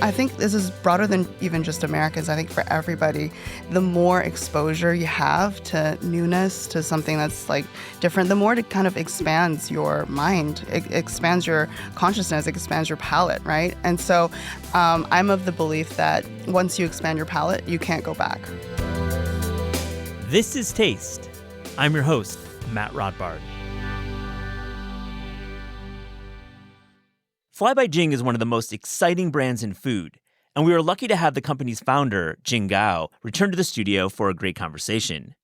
I think this is broader than even just Americans. I think for everybody, the more exposure you have to newness, to something that's like different, the more it kind of expands your mind, it expands your consciousness, it expands your palate, right? And so I'm of the belief that once you expand your palate, you can't go back. This is Taste. I'm your host, Matt Rodbard. Fly by Jing is one of the most exciting brands in food, and we were lucky to have the company's founder, Jing return to the studio for a great conversation.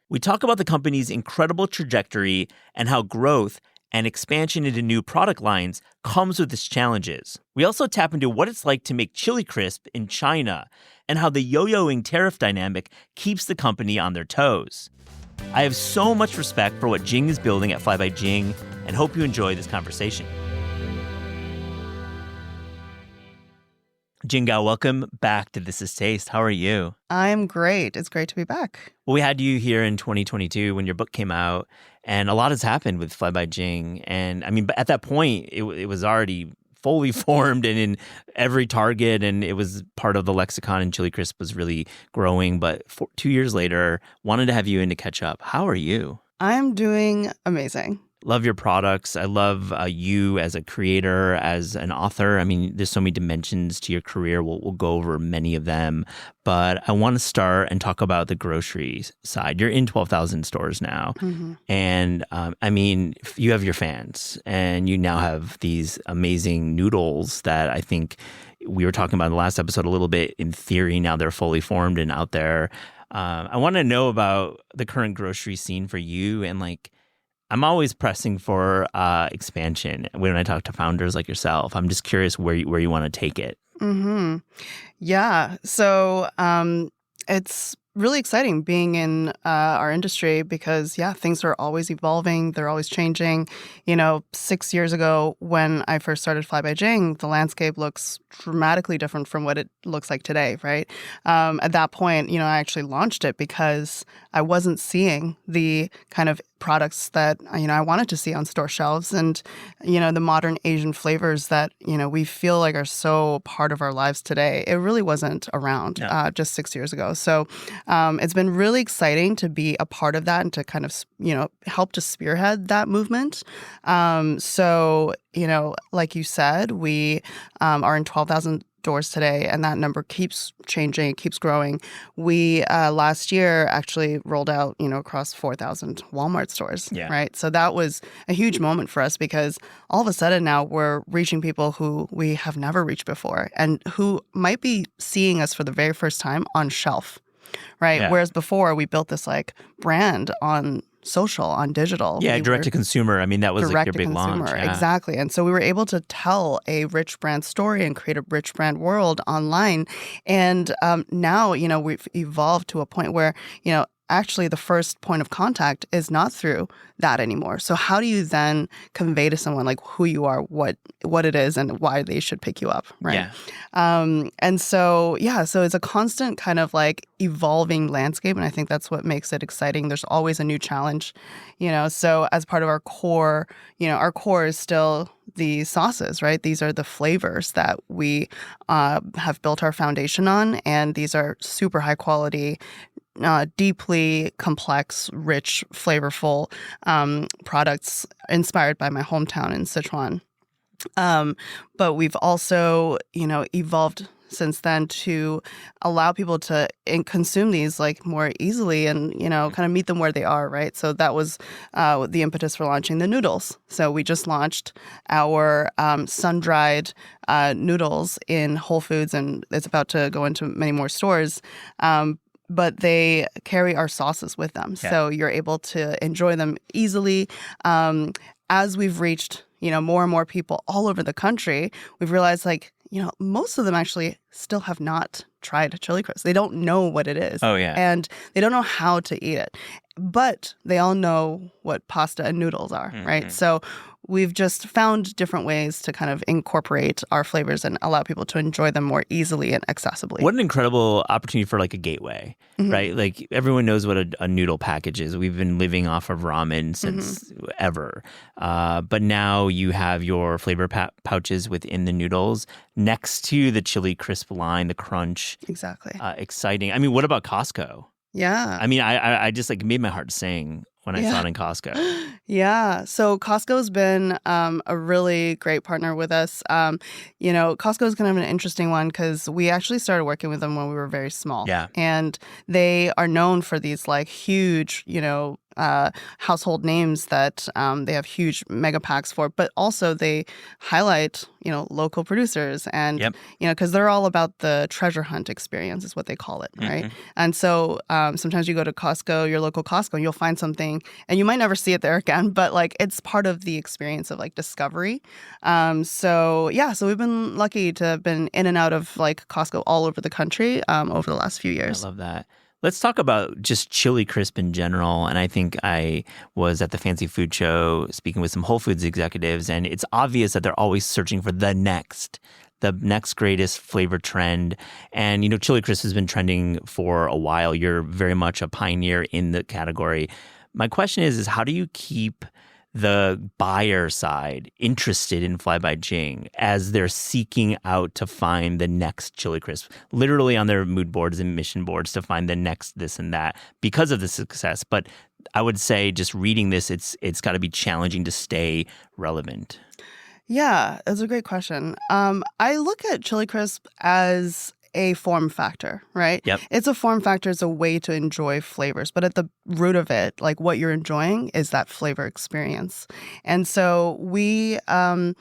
We talk about the company's incredible trajectory and how growth and expansion into new product lines comes with its challenges. We also tap into what it's like to make chili crisp in China and how the yo-yoing tariff dynamic keeps the company on their toes. I have so much respect for what Jing is building at Fly by Jing and hope you enjoy this conversation. Jing, welcome back to This Is Taste. How are you? I'm great. It's great to be back. Well, we had you here in 2022 when your book came out, and a lot has happened with Fly by Jing. And I mean, at that point, it was already fully formed and in every Target, and it was part of the lexicon, and Chili Crisp was really growing. But 2 years later, wanted to have you in to catch up. How are you? I'm doing amazing. Love your products. I love you as a creator, as an author. I mean, there's so many dimensions to your career. We'll go over many of them. But I want to start and talk about the grocery side. You're in 12,000 stores now. Mm-hmm. And I mean, you have your fans, and you now have these amazing noodles that I think we were talking about in the last episode a little bit. In theory, now they're fully formed and out there. I want to know about the current grocery scene for you, and like, I'm always pressing for expansion when I talk to founders like yourself. I'm just curious where you want to take it. Mm-hmm. Yeah. So it's really exciting being in our industry because, things are always evolving. They're always changing. 6 years ago when I first started Fly by Jing, the landscape looks dramatically different from what it looks like today, right? At that point, I actually launched it because I wasn't seeing the kind of products that, I wanted to see on store shelves, and, the modern Asian flavors that, we feel like are so part of our lives today. It really wasn't around just 6 years ago. So it's been really exciting to be a part of that and to kind of, help to spearhead that movement. So, like you said, we are in 12,000 doors today, and that number keeps changing, it keeps growing. We last year actually rolled out, across 4,000 Walmart stores, right? So that was a huge moment for us because all of a sudden now we're reaching people who we have never reached before and who might be seeing us for the very first time on shelf, right? Yeah. Whereas before we built this like brand on social, on digital. Yeah, direct to consumer. I mean, that was like your big launch. Yeah. Exactly. And so we were able to tell a rich brand story and create a rich brand world online. And now, we've evolved to a point where, actually the first point of contact is not through that anymore. So how do you then convey to someone like who you are, what it is, and why they should pick you up, right? Yeah. And so, so it's a constant kind of like evolving landscape, and I think that's what makes it exciting. There's always a new challenge, so as part of our core, our core is still the sauces, right? These are the flavors that we have built our foundation on, and these are super high quality, deeply complex, rich, flavorful products inspired by my hometown in Sichuan. But we've also, evolved since then to allow people to consume these like more easily and, kind of meet them where they are, right? So that was the impetus for launching the noodles. So we just launched our sun-dried noodles in Whole Foods, and it's about to go into many more stores. But they carry our sauces with them. Yeah. So you're able to enjoy them easily. As we've reached, more and more people all over the country, we've realized most of them actually still have not tried chili crisp. They don't know what it is. Oh, yeah. And they don't know how to eat it. But they all know what pasta and noodles are, right? So we've just found different ways to kind of incorporate our flavors and allow people to enjoy them more easily and accessibly. What an incredible opportunity for like a gateway, right? Like everyone knows what a noodle package is. We've been living off of ramen since ever. But now you have your flavor pouches within the noodles next to the chili crisp line, the crunch. Exactly. Exciting. I mean, what about Costco? Yeah. I mean, I just like made my heart sing when I saw it in Costco. Yeah. So Costco's been a really great partner with us. Costco's kind of an interesting one because we actually started working with them when we were very small. Yeah. And they are known for these like huge, household names that they have huge mega packs for, but also they highlight, local producers and, because they're all about the treasure hunt experience is what they call it, right? And so sometimes you go to Costco, your local Costco, and you'll find something and you might never see it there again, but like it's part of the experience of like discovery. So we've been lucky to have been in and out of like Costco all over the country over the last few years. I love that. Let's talk about just chili crisp in general. And I think I was at the Fancy Food Show speaking with some Whole Foods executives, and it's obvious that they're always searching for the next greatest flavor trend. And, chili crisp has been trending for a while. You're very much a pioneer in the category. My question is how do you keep the buyer side interested in Fly by Jing as they're seeking out to find the next chili crisp, literally on their mood boards and mission boards to find the next this and that because of the success. But I would say just reading this, it's got to be challenging to stay relevant. Yeah, that's a great question. I look at chili crisp as a form factor, right? Yep. It's a form factor. It's a way to enjoy flavors. But at the root of it, like what you're enjoying is that flavor experience. And so we are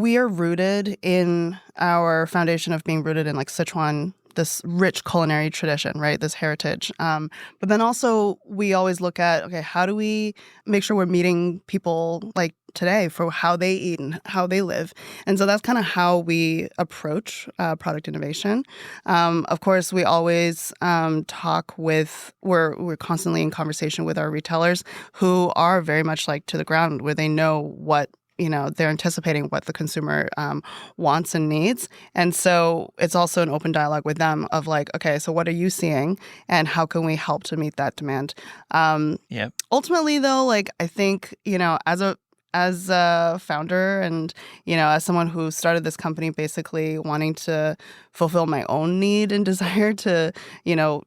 rooted in our foundation of being rooted in like Sichuan, this rich culinary tradition, right? This heritage. But then also we always look at, okay, how do we make sure we're meeting people like today for how they eat and how they live? And so that's kind of how we approach product innovation. Of course, we always we're constantly in conversation with our retailers who are very much like to the ground where they know what they're anticipating what the consumer wants and needs. And so it's also an open dialogue with them of like, okay, so what are you seeing and how can we help to meet that demand? Ultimately, though, like I think, as a founder and, as someone who started this company basically wanting to fulfill my own need and desire to,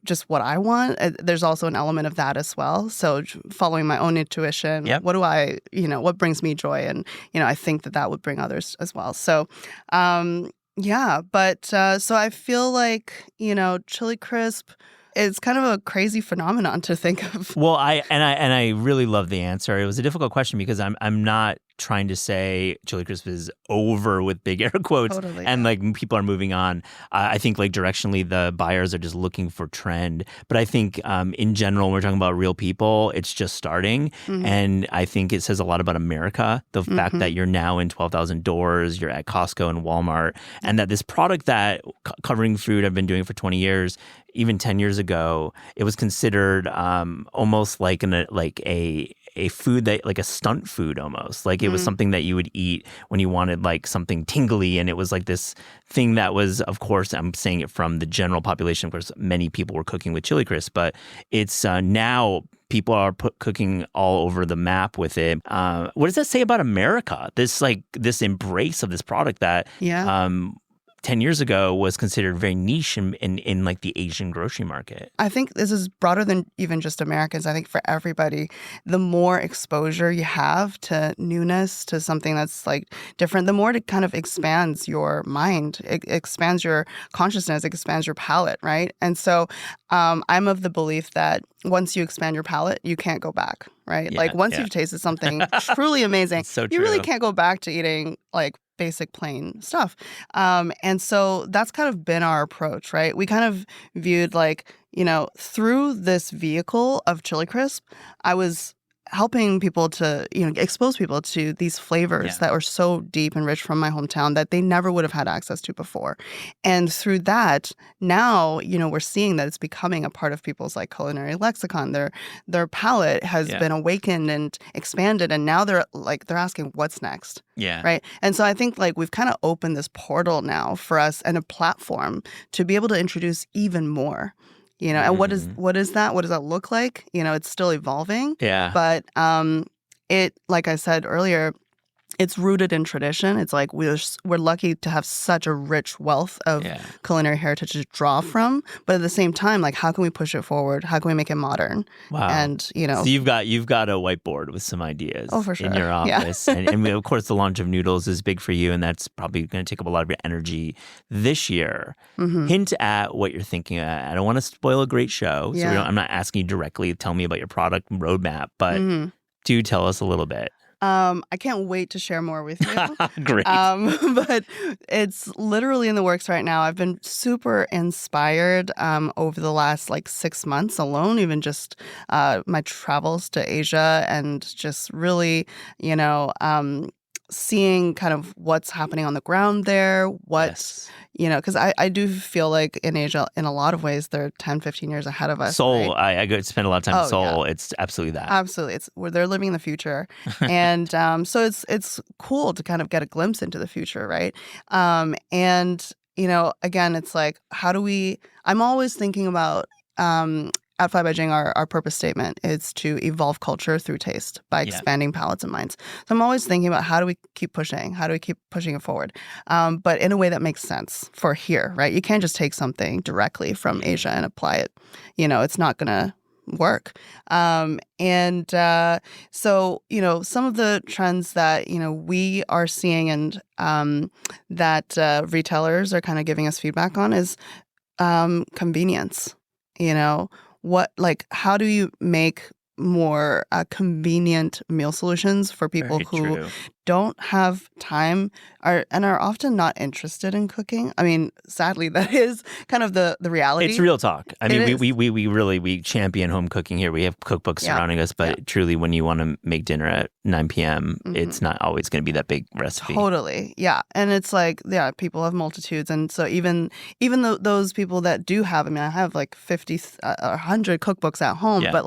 just what I want, there's also an element of that as well. So following my own intuition, what do I, what brings me joy? And, I think that would bring others as well. So, so I feel like, chili crisp, it's kind of a crazy phenomenon to think of. Well, I really love the answer. It was a difficult question because I'm not trying to say chili crisp is over with big air quotes and like people are moving on. I think like directionally the buyers are just looking for trend. But I think in general, when we're talking about real people, it's just starting. And I think it says a lot about America, the fact that you're now in 12,000 doors, you're at Costco and Walmart, and that this product that covering food I've been doing for 20 years, even 10 years ago, it was considered almost like a food that like a stunt food almost. Like it was something that you would eat when you wanted like something tingly. And it was like this thing that was, of course, I'm saying it from the general population. Of course, many people were cooking with chili crisp, but it's now people are cooking all over the map with it. What does that say about America? This embrace of this product that 10 years ago was considered very niche in like the Asian grocery market. I think this is broader than even just Americans. I think for everybody, the more exposure you have to newness, to something that's like different, the more it kind of expands your mind. It expands your consciousness, it expands your palate, right? And so I'm of the belief that once you expand your palate, you can't go back, right? Like once you've tasted something truly amazing, you really can't go back to eating like basic plain stuff. And so that's kind of been our approach, right? We kind of viewed like, through this vehicle of chili crisp, I was helping people to, expose people to these flavors that are so deep and rich from my hometown that they never would have had access to before. And through that, now, we're seeing that it's becoming a part of people's like culinary lexicon. Their palate has been awakened and expanded, and now they're asking what's next. Yeah. Right. And so I think like we've kind of opened this portal now for us and a platform to be able to introduce even more. And what is that? What does that look like? It's still evolving. Yeah. But like I said earlier, it's rooted in tradition. It's like we're lucky to have such a rich wealth of culinary heritage to draw from. But at the same time, like, how can we push it forward? How can we make it modern? Wow. And, So you've got a whiteboard with some ideas for sure. in your office. Yeah. and of course, the launch of Noodles is big for you, and that's probably going to take up a lot of your energy this year. Mm-hmm. Hint at what you're thinking. I don't want to spoil a great show, so I'm not asking you directly to tell me about your product roadmap, but do tell us a little bit. I can't wait to share more with you. Great. But it's literally in the works right now. I've been super inspired over the last 6 months alone, even just my travels to Asia and just really, seeing kind of what's happening on the ground there, because I do feel like in Asia, in a lot of ways, they're 10, 15 years ahead of us. Seoul, right? I go to spend a lot of time in Seoul. Yeah. It's absolutely that. Absolutely. It's where they're living the future. And so it's cool to kind of get a glimpse into the future, right? And, again, it's like, I'm always thinking about at Fly by Jing, our purpose statement is to evolve culture through taste by expanding palates and minds. So I'm always thinking about how do we keep pushing? How do we keep pushing it forward? But in a way that makes sense for here, right? You can't just take something directly from Asia and apply it. It's not going to work. So, some of the trends that, we are seeing and that retailers are kind of giving us feedback on is convenience. How do you make more convenient meal solutions for people who don't have time and are often not interested in cooking? I mean, sadly, that is kind of the reality. It's real talk. I mean, we really champion home cooking here. We have cookbooks surrounding us, but truly, when you want to make dinner at 9 p.m., it's not always going to be that big recipe. Totally, yeah. And it's like, people have multitudes, and so even those people that do have, I have 50 or 100 cookbooks at home, but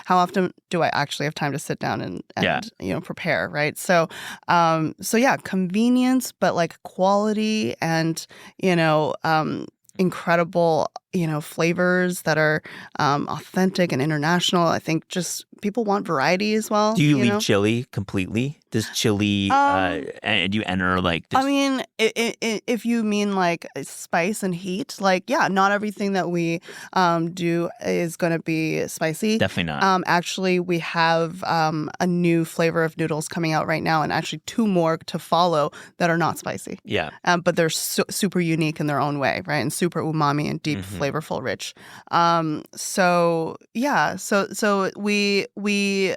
how often do I actually have time to sit down and prepare, right? So convenience, but quality and incredible flavors that are authentic and international. I think just people want variety as well. Do you leave chili completely? Does chili do you enter this? I mean, if you mean spice and heat, not everything that we do is going to be spicy. Definitely not. Actually, we have a new flavor of noodles coming out right now, and actually 2 more to follow that are not spicy. Yeah. But they're super unique in their own way, right? And super umami and deep, flavorful, rich. So we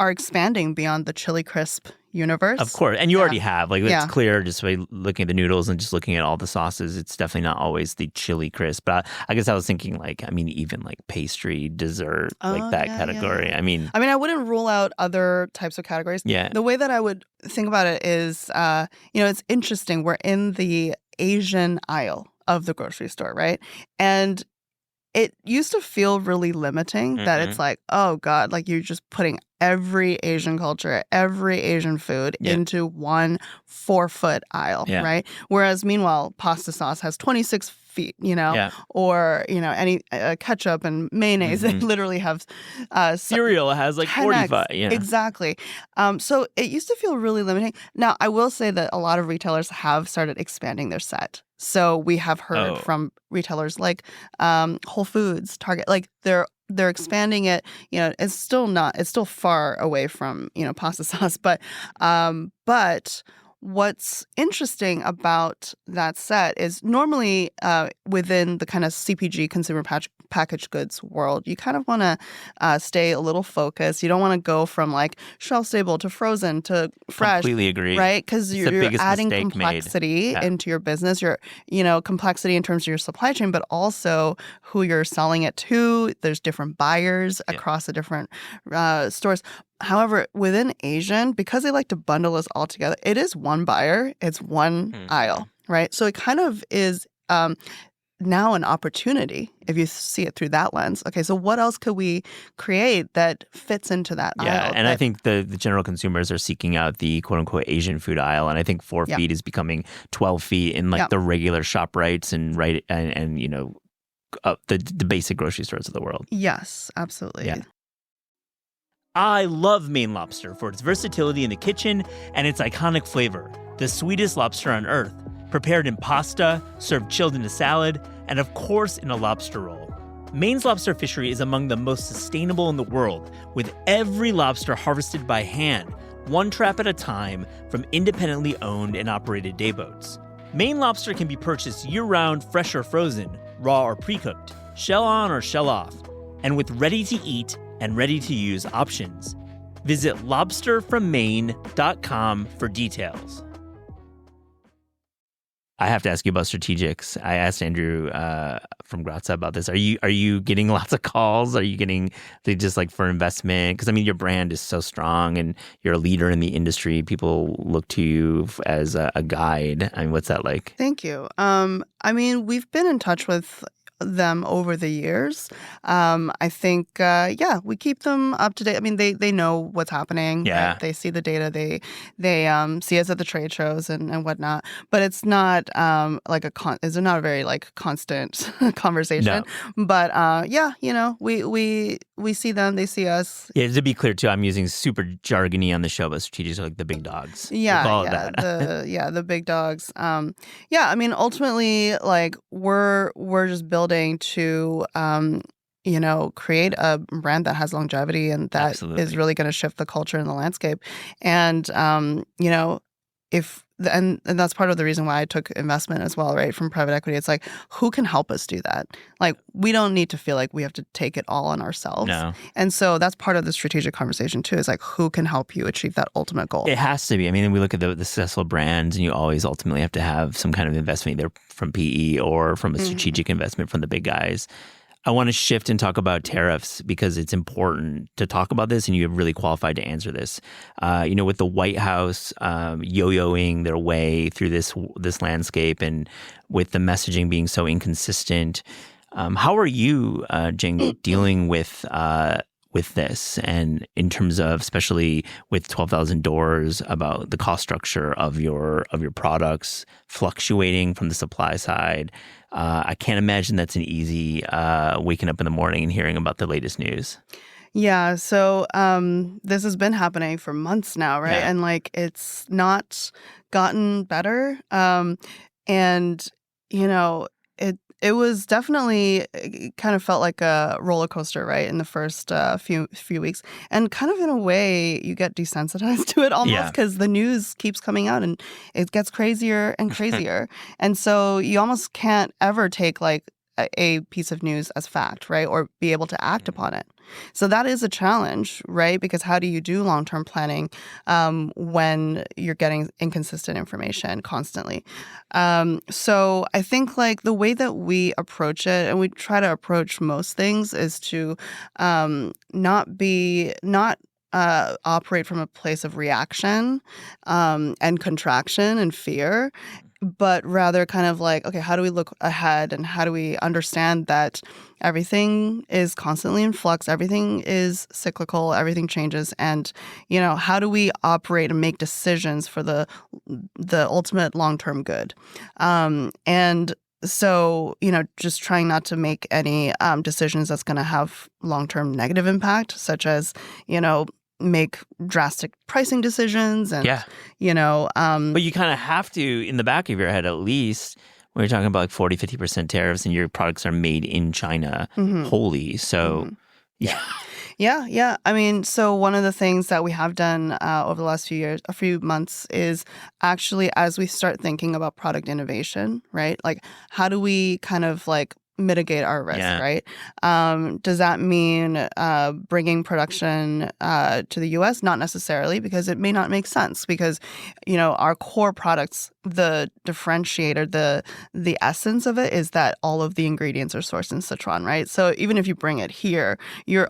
are expanding beyond the chili crisp universe. Of course. And you already have. It's clear just by looking at the noodles and just looking at all the sauces. It's definitely not always the chili crisp. But I guess I was thinking even pastry, dessert, that category. Yeah. I mean, I wouldn't rule out other types of categories. Yeah. The way that I would think about it is, it's interesting. We're in the Asian aisle of the grocery store, right? And it used to feel really limiting that it's oh God, you're just putting every Asian culture, every Asian food into one 4-foot aisle, right? Whereas meanwhile, pasta sauce has 26 feet, or, any ketchup and mayonnaise, they literally have cereal has 45. Yeah. Exactly. So it used to feel really limiting. Now, I will say that a lot of retailers have started expanding their set. So we have heard from retailers like Whole Foods, Target, they're expanding it. It's still far away from, pasta sauce, but what's interesting about that set is normally within the kind of CPG consumer packaged goods world, you kind of want to stay a little focused. You don't want to go from like shelf stable to frozen to fresh. Completely agree. Right? Because It's the you're biggest adding mistake made. complexity Yeah. into your business. You're, complexity in terms of your supply chain, but also who you're selling it to. There's different buyers across the different stores. However, within Asian, because they like to bundle us all together, it is one buyer, it's one aisle, right? So it kind of is now an opportunity if you see it through that lens. Okay, so what else could we create that fits into that aisle? Yeah, and I think the general consumers are seeking out the quote-unquote Asian food aisle, and I think 4 feet is becoming 12 feet in like the regular ShopRites and the basic grocery stores of the world. Yes, absolutely. Yeah. I love Maine lobster for its versatility in the kitchen and its iconic flavor. The sweetest lobster on earth, prepared in pasta, served chilled in a salad, and of course in a lobster roll. Maine's lobster fishery is among the most sustainable in the world, with every lobster harvested by hand, one trap at a time, from independently owned and operated day boats. Maine lobster can be purchased year-round, fresh or frozen, raw or pre-cooked, shell on or shell off, and with ready-to-eat and ready-to-use options. Visit lobsterfrommaine.com for details. I have to ask you about strategics. I asked Andrew from Grazia about this. Are you getting lots of calls? Are you getting just like for investment? Because I mean, your brand is so strong and you're a leader in the industry. People look to you as a guide. I mean, what's that like? Thank you. I mean, we've been in touch with them over the years. I think, we keep them up to date. I mean, they know what's happening. Yeah. Right? They see the data. They see us at the trade shows and whatnot. But it's not it's not a very like constant conversation. No. But we see them. They see us. Yeah, to be clear too, I'm using super jargony on the show, but strategics are like the big dogs. Yeah, We'll call it that. the big dogs. I mean, ultimately, like we're just building to create a brand that has longevity and that Absolutely. is really going to shift the culture and the landscape. And and that's part of the reason why I took investment as well, right, from private equity. It's like, who can help us do that? Like, we don't need to feel like we have to take it all on ourselves. No. And so that's part of the strategic conversation too, is like, who can help you achieve that ultimate goal? It has to be. I mean, we look at the successful brands and you always ultimately have to have some kind of investment either from PE or from a strategic investment from the big guys. I want to shift and talk about tariffs because it's important to talk about this, and you're really qualified to answer this. With the White House yo-yoing their way through this landscape, and with the messaging being so inconsistent, how are you, Jing, dealing with this, and in terms of, especially with 12,000 doors, about the cost structure of your products fluctuating from the supply side? I can't imagine that's an easy waking up in the morning and hearing about the latest news. Yeah, so this has been happening for months now, right? Yeah. And like it's not gotten better. It was definitely, it kind of felt like a roller coaster, right, in the first few weeks. And kind of in a way, you get desensitized to it almost because the news keeps coming out and it gets crazier and crazier. And so you almost can't ever take like a piece of news as fact, right, or be able to act upon it. So that is a challenge, right? Because how do you do long-term planning when you're getting inconsistent information constantly? So I think like the way that we approach it, and we try to approach most things, is to not operate from a place of reaction and contraction and fear, but rather kind of like, okay, how do we look ahead and how do we understand that everything is constantly in flux, everything is cyclical, everything changes, and how do we operate and make decisions for the ultimate long-term good? And so, just trying not to make any decisions that's going to have long-term negative impact, such as, make drastic pricing decisions and, But you kind of have to, in the back of your head at least, when you're talking about like 40, 50% tariffs and your products are made in China wholly. So, Yeah. I mean, so one of the things that we have done over the last few months is actually, as we start thinking about product innovation, right? Like, how do we kind of like mitigate our risk, Yeah. right? Does that mean bringing production to the U.S.? Not necessarily, because it may not make sense. Because, our core products, the differentiator, the essence of it is that all of the ingredients are sourced in Sichuan, right? So even if you bring it here,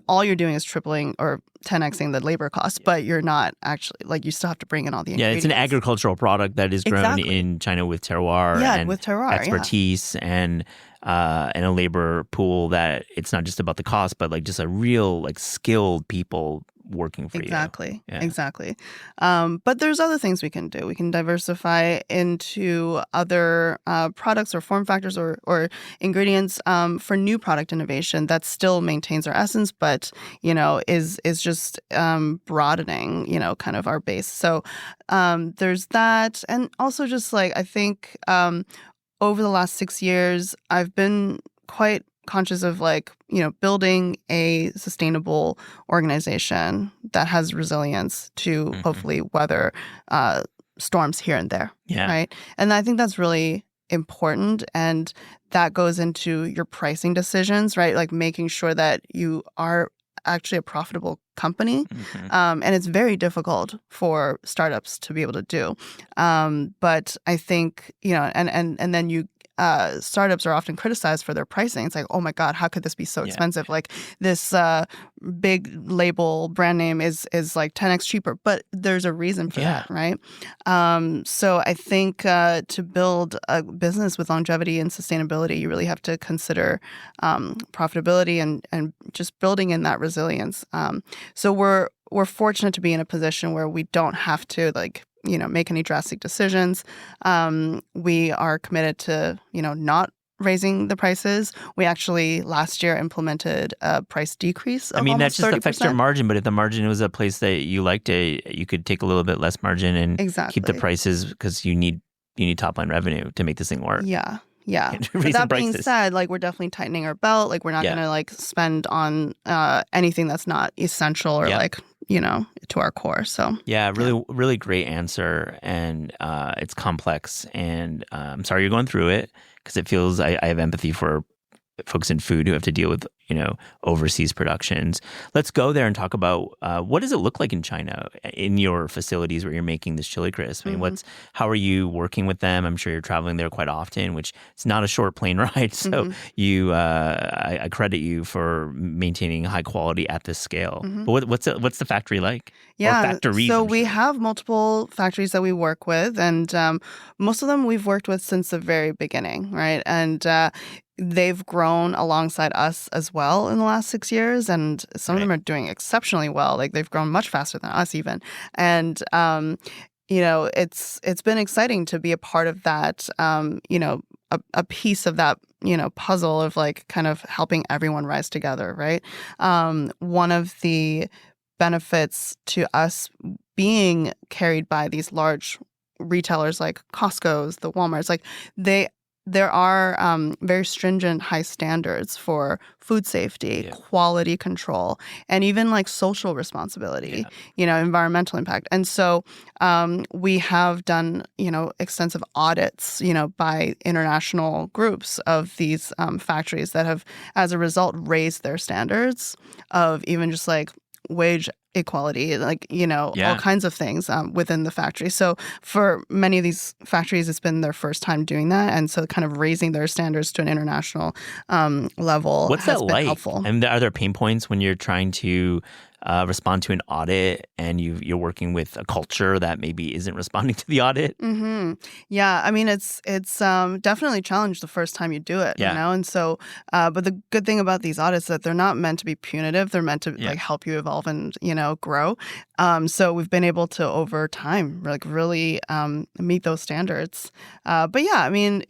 all you're doing is tripling or 10xing the labor costs, but you're not actually, like, you still have to bring in all the ingredients. Yeah, it's an agricultural product that is grown Exactly. in China with terroir and with terroir, expertise and a labor pool that it's not just about the cost, but like just a real like skilled people working for Exactly. you. Yeah. Exactly. But there's other things we can do. We can diversify into other products or form factors or ingredients for new product innovation that still maintains our essence, but is just broadening kind of our base. So there's that, and also just like I think over the last 6 years, I've been quite conscious of building a sustainable organization that has resilience to hopefully weather storms here and there. Yeah. Right. And I think that's really important. And that goes into your pricing decisions, right? Like making sure that you are actually a profitable company. And it's very difficult for startups to be able to do. But I think, and then you startups are often criticized for their pricing. It's like, oh my God, how could this be so expensive? Like this big label brand name is like 10x cheaper, but there's a reason for that, right? So I think to build a business with longevity and sustainability, you really have to consider profitability and just building in that resilience. So we're fortunate to be in a position where we don't have to make any drastic decisions. We are committed to, not raising the prices. We actually last year implemented a price decrease of that almost just 30%. affects your margin, but if the margin was a place that you liked you could take a little bit less margin and keep the prices because you need top line revenue to make this thing work. Yeah. But that being said, we're definitely tightening our belt. We're not going to spend on anything that's not essential or to our core. So really great answer, and it's complex, and I'm sorry you're going through it because it feels I have empathy for folks in food who have to deal with overseas productions. Let's go there and talk about what does it look like in China in your facilities where you're making this chili crisp. I mean, how are you working with them? I'm sure you're traveling there quite often, which it's not a short plane ride. So I credit you for maintaining high quality at this scale. But what's the factory like? Yeah, or factories, so I'm we sure. have multiple factories that we work with, and most of them we've worked with since the very beginning, right? And they've grown alongside us as well in the last 6 years, and some of them are doing exceptionally well. They've grown much faster than us even. And it's been exciting to be a part of that, a piece of that, puzzle of kind of helping everyone rise together, right? One of the benefits to us being carried by these large retailers like Costco's, the Walmarts, there are very stringent high standards for food safety, quality control, and even social responsibility, environmental impact. And so we have done, extensive audits, by international groups of these factories that have, as a result, raised their standards of even just wage equality, all kinds of things within the factory. So for many of these factories, it's been their first time doing that. And so kind of raising their standards to an international level has been helpful. And are there pain points when you're trying to respond to an audit and you're working with a culture that maybe isn't responding to the audit? Yeah, I mean, it's definitely challenged the first time you do it, And so, but the good thing about these audits is that they're not meant to be punitive. They're meant to help you evolve and, grow. So we've been able to, over time, really meet those standards. But yeah, I mean,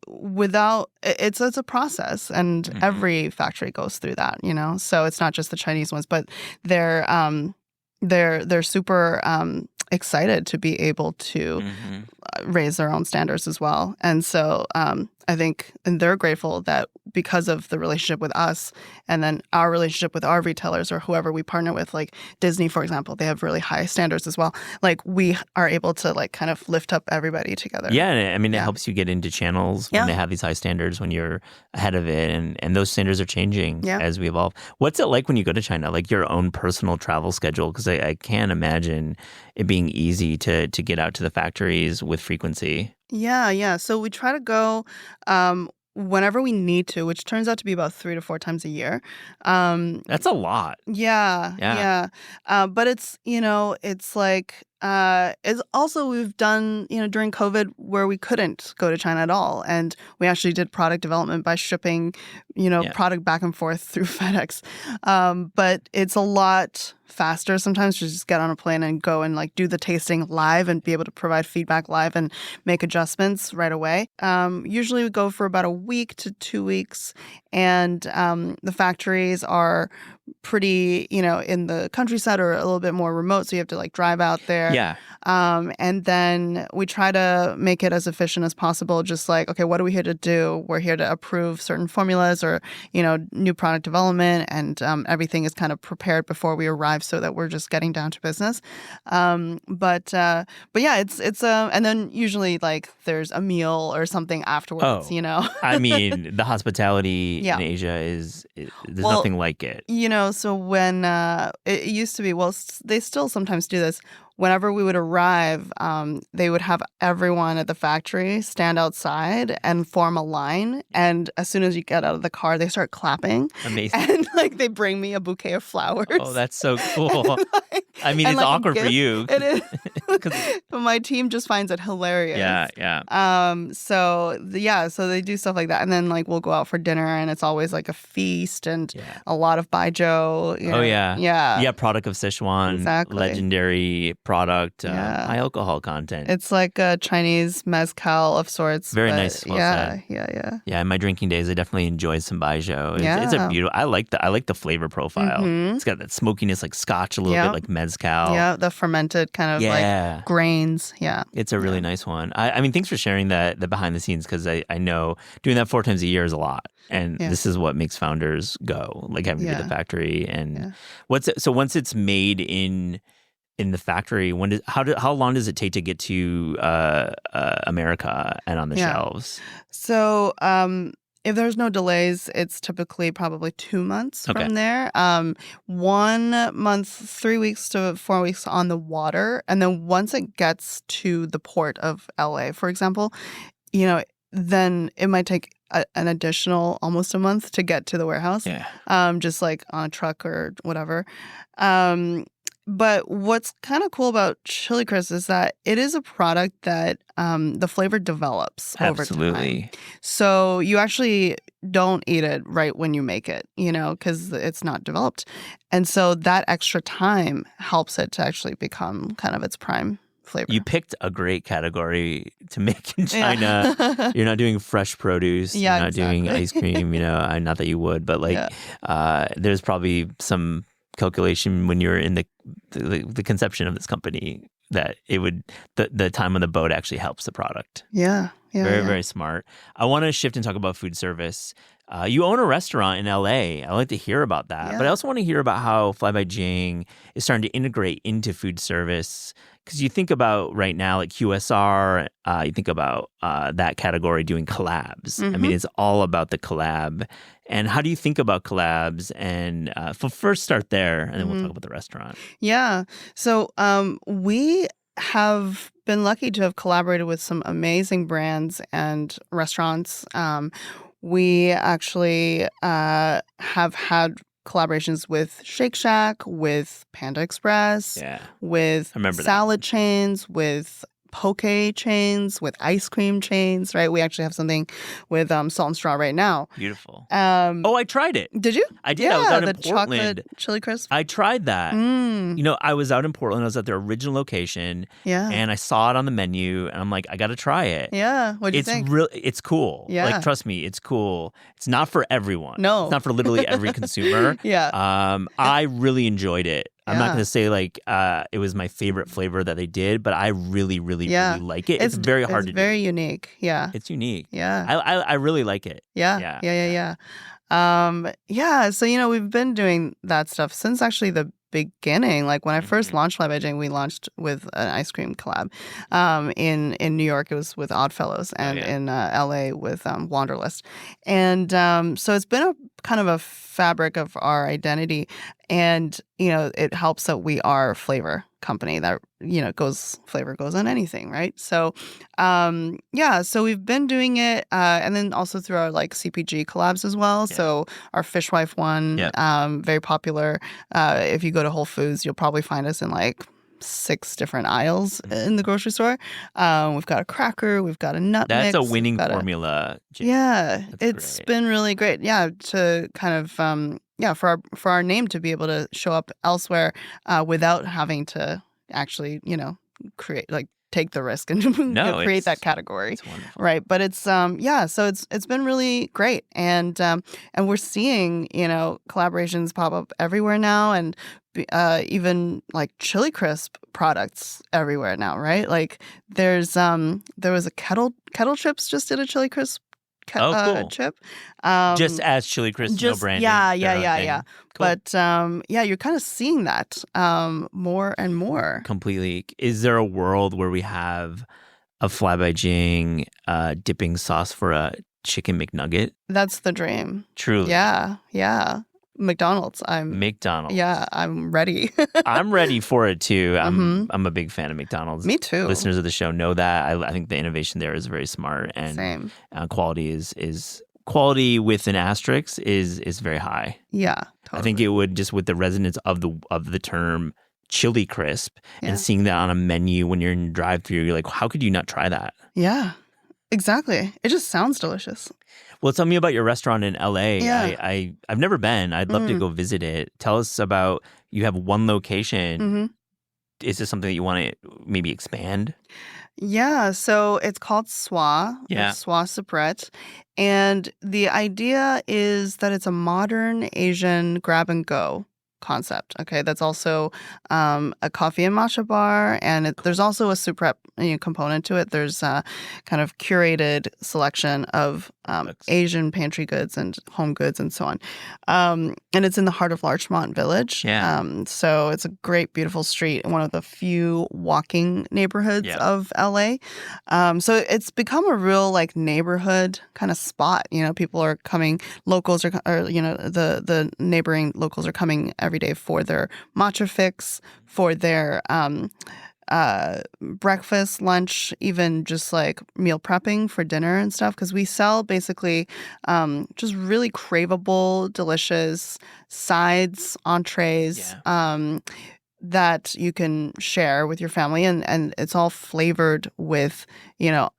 without, it's a process, and every factory goes through that, So it's not just the Chinese ones, but they're super excited to be able to raise their own standards as well. And so I think, and they're grateful that because of the relationship with us and then our relationship with our retailers or whoever we partner with, like Disney, for example, they have really high standards as well. Like we are able to like kind of lift up everybody together. Yeah, I mean, it helps you get into channels when they have these high standards, when you're ahead of it, and those standards are changing as we evolve. What's it like when you go to China, like your own personal travel schedule? Because I can't imagine it being easy to get out to the factories with frequency. Yeah. So we try to go whenever we need to, which turns out to be about 3 to 4 times a year. That's a lot. Yeah. But it's, it's like, it's also we've done, during COVID where we couldn't go to China at all. And we actually did product development by shipping, product back and forth through FedEx. But it's a lot faster sometimes to just get on a plane and go and like do the tasting live and be able to provide feedback live and make adjustments right away. Usually we go for about a week to 2 weeks, and the factories are pretty, in the countryside or a little bit more remote, so you have to like drive out there. Yeah. And then we try to make it as efficient as possible. Just like, okay, what are we here to do? We're here to approve certain formulas or, new product development, and everything is kind of prepared before we arrive so that we're just getting down to business. But yeah, it's and then usually like there's a meal or something afterwards, I mean, the hospitality in Asia there's nothing like it. So when it used to be, they still sometimes do this. Whenever we would arrive, they would have everyone at the factory stand outside and form a line. And as soon as you get out of the car, they start clapping. Amazing. And like they bring me a bouquet of flowers. Oh, that's so cool. I mean, it's awkward for you. It is. But my team just finds it hilarious. Yeah. So they do stuff like that. And then like we'll go out for dinner, and it's always like a feast and a lot of baijiu. Oh, yeah. Yeah. Yeah, product of Sichuan. Exactly. Legendary product, high alcohol content. It's like a Chinese mezcal of sorts. Very nice. Well said. Yeah. Yeah, in my drinking days, I definitely enjoyed some baijiu. It's a beautiful. I like the flavor profile. Mm-hmm. It's got that smokiness, like Scotch, a little bit like mezcal. Yeah, the fermented kind of like grains. Yeah, it's a really nice one. I mean, thanks for sharing the behind the scenes, because I know doing that 4 times a year is a lot, and this is what makes founders go, like having to be at the factory. And so once it's made in the factory, how long does it take to get to America and on the shelves? So if there's no delays, it's typically probably 2 months from there. 1 month, 3 weeks to 4 weeks on the water. And then once it gets to the port of LA, for example, then it might take an additional almost a month to get to the warehouse. Just like on a truck or whatever. But what's kind of cool about Chili Crisp is that it is a product that the flavor develops over time. So you actually don't eat it right when you make it, because it's not developed. And so that extra time helps it to actually become kind of its prime flavor. You picked a great category to make in China. You're not doing fresh produce. You're not doing ice cream, not that you would, but like there's probably some calculation when you're in the conception of this company that it would the time on the boat actually helps the product. Very smart. I want to shift and talk about food service. You own a restaurant in LA. I'd like to hear about that. But I also want to hear about how Fly by Jing is starting to integrate into food service. Because you think about right now, like QSR, you think about that category doing collabs. I mean, it's all about the collab. And how do you think about collabs? And first start there, and then we'll talk about the restaurant. Yeah. So we have been lucky to have collaborated with some amazing brands and restaurants. We actually have had collaborations with Shake Shack, with Panda Express, with salad chains, with poke chains, with ice cream chains, right? We actually have something with Salt and Straw right now. Beautiful. I tried it. Did you? I did. I was out in the Portland. Chocolate chili crisp. I tried that. I was out in Portland. I was at their original location. And I saw it on the menu, and I'm like, I got to try it. What'd you think? It's cool. Like, trust me, it's cool. It's not for everyone. No. It's not for literally every consumer. I really enjoyed it. I'm not Yeah. going to say like it was my favorite flavor that they did, but I really, really, Yeah. really like it. It's very hard to It's very do. unique. Yeah. It's unique. Yeah. I really like it. Yeah. Yeah. Yeah. Yeah. So, we've been doing that stuff since actually the beginning. Like when I first launched Fly by Jing, we launched with an ice cream collab. In New York, it was with Oddfellows, and in LA with Wanderlust. And so it's been a kind of a fabric of our identity. And, it helps that we are a flavor company that, flavor goes on anything, right? So, so we've been doing it. And then also through our like CPG collabs as well. Yeah. So our Fishwife one, very popular. If you go to Whole Foods, you'll probably find us in like 6 different aisles in the grocery store. We've got a cracker, we've got a nut That's mix. a winning formula, Jing. Yeah, That's it's great. been really great. Yeah, to kind of for our name to be able to show up elsewhere without having to actually create like take the risk and create that category. It's wonderful. Right. But it's so it's been really great. And we're seeing, collaborations pop up everywhere now, and even like chili crisp products everywhere now, right? Like there was a kettle chips just did a chili crisp cool. chip. Just as chili crisp, no branding. Yeah. Cool. But you're kind of seeing that more and more. Completely. Is there a world where we have a Fly by Jing dipping sauce for a chicken McNugget? That's the dream. Truly. Yeah. McDonald's. McDonald's. Yeah, I'm ready. I'm ready for it too. I'm a big fan of McDonald's. Me too. Listeners of the show know that. I think the innovation there is very smart, and Same. Quality is quality with an asterisk is very high. Yeah, totally. I think it would, just with the resonance of the term chili crisp and seeing that on a menu when you're in drive-thru, you're like, how could you not try that? Yeah, exactly. It just sounds delicious. Well, tell me about your restaurant in LA. Yeah. I've never been. I'd love to go visit it. Tell us about, you have one location. Mm-hmm. Is this something that you want to maybe expand? Yeah, so it's called Swa. Yeah. It's Swa Supret. And the idea is that it's a modern Asian grab and go concept. Okay, that's also a coffee and matcha bar, and there's also a soup prep component to it. There's a kind of curated selection of Asian pantry goods and home goods and so on. And it's in the heart of Larchmont Village. Yeah. So it's a great, beautiful street, one of the few walking neighborhoods of LA. So it's become a real like neighborhood kind of spot. People are coming, locals are, the neighboring locals are coming every day for their matcha fix, for their breakfast, lunch, even just like meal prepping for dinner and stuff. Because we sell basically just really craveable, delicious sides, entrees, that you can share with your family, and it's all flavored with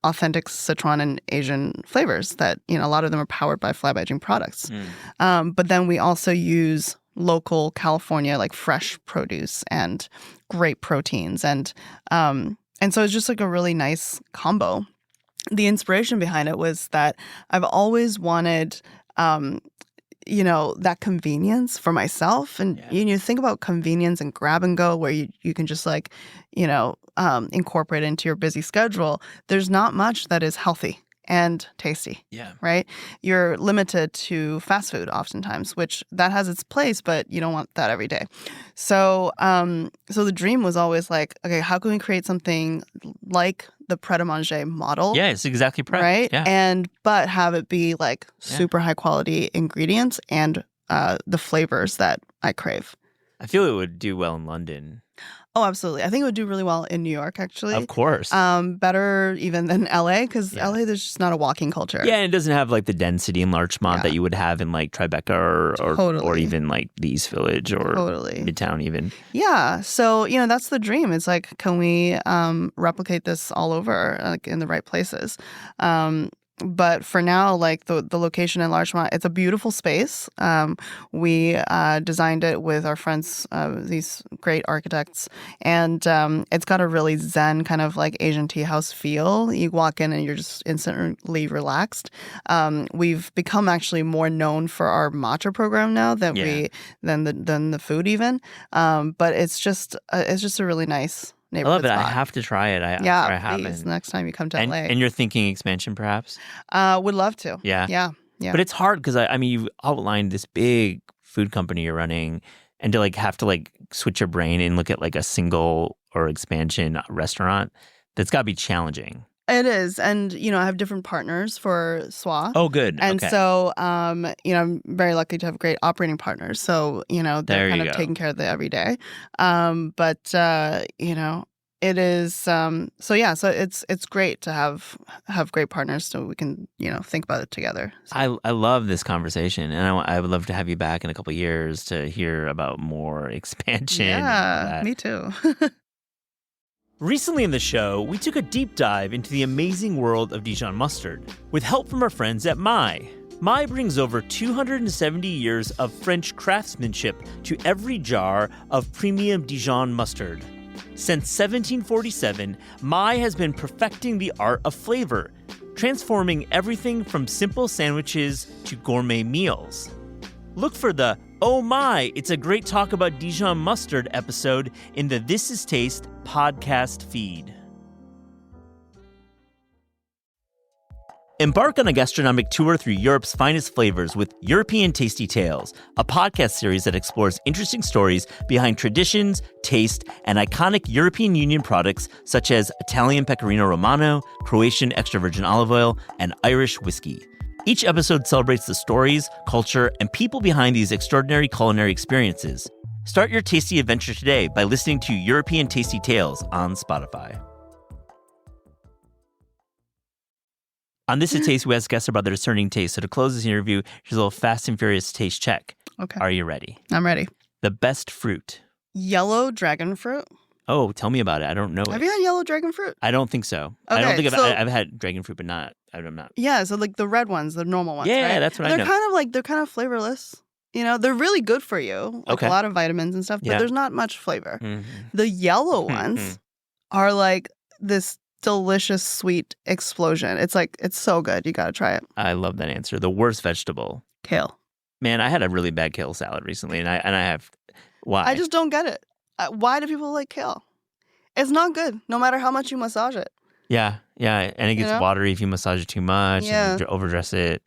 authentic Sichuan and Asian flavors that a lot of them are powered by Fly by Jing products. But then we also use local California like fresh produce and great proteins, and so it's just like a really nice combo. The inspiration behind it was that I've always wanted that convenience for myself. And you think about convenience and grab and go where you can just like, incorporate it into your busy schedule. There's not much that is healthy and tasty. Yeah. Right? You're limited to fast food oftentimes, which that has its place, but you don't want that every day. So the dream was always like, okay, how can we create something like the pret-a-manger model? Yeah, it's exactly pret. Right? Yeah. But have it be like super high quality ingredients and the flavors that I crave. I feel it would do well in London. Oh, absolutely. I think it would do really well in New York, actually. Of course. Better even than LA, because LA, there's just not a walking culture. Yeah, and it doesn't have like the density in Larchmont that you would have in like Tribeca or even like the East Village or Midtown even. Yeah. So, that's the dream. It's like, can we replicate this all over, like in the right places? But for now, like the location in Larchmont, it's a beautiful space. We designed it with our friends, these great architects, and it's got a really zen kind of like Asian tea house feel. You walk in and you're just instantly relaxed. We've become actually more known for our matcha program now than than the food even. But it's just a really nice I love it. spot. I have to try it. I please, haven't. next time you come to LA. And you're thinking expansion, perhaps? Would love to. Yeah. Yeah. But it's hard because I mean, you've outlined this big food company you're running, and to like have to like switch your brain and look at like a single or expansion restaurant. That's got to be challenging. It is. And, I have different partners for SWA. Oh, good. And okay. so, I'm very lucky to have great operating partners. So, they're kind of taking care of the everyday. It is, so it's great to have great partners so we can, think about it together. So. I love this conversation, and I would love to have you back in a couple of years to hear about more expansion. Yeah, me too. Recently in the show, we took a deep dive into the amazing world of Dijon mustard with help from our friends at Mai. Mai brings over 270 years of French craftsmanship to every jar of premium Dijon mustard. Since 1747, Mai has been perfecting the art of flavor, transforming everything from simple sandwiches to gourmet meals. Look for the Oh My, It's a Great Talk About Dijon Mustard episode in the This Is Taste podcast feed. Embark on a gastronomic tour through Europe's finest flavors with European Tasty Tales, a podcast series that explores interesting stories behind traditions, taste, and iconic European Union products such as Italian Pecorino Romano, Croatian extra virgin olive oil, and Irish whiskey. Each episode celebrates the stories, culture, and people behind these extraordinary culinary experiences. Start your tasty adventure today by listening to European Tasty Tales on Spotify. On This Is Taste, we ask guests about their discerning taste. So to close this interview, here's a little fast and furious taste check. Okay. Are you ready? I'm ready. The best fruit. Yellow dragon fruit. Oh, tell me about it. I don't know Have you had yellow dragon fruit? I don't think so. Okay, I don't think I've had dragon fruit, but I'm not. Yeah, so like the red ones, the normal ones, Yeah, right? that's what I know. They're kind of flavorless. They're really good for you. Like Okay. a lot of vitamins and stuff, but there's not much flavor. Mm-hmm. The yellow ones are like this delicious sweet explosion. It's so good. You got to try it. I love that answer. The worst vegetable. Kale. Man, I had a really bad kale salad recently, and I have why? I just don't get it. Why do people like kale? It's not good, no matter how much you massage it. Yeah, and it gets watery if you massage it too much and overdress it.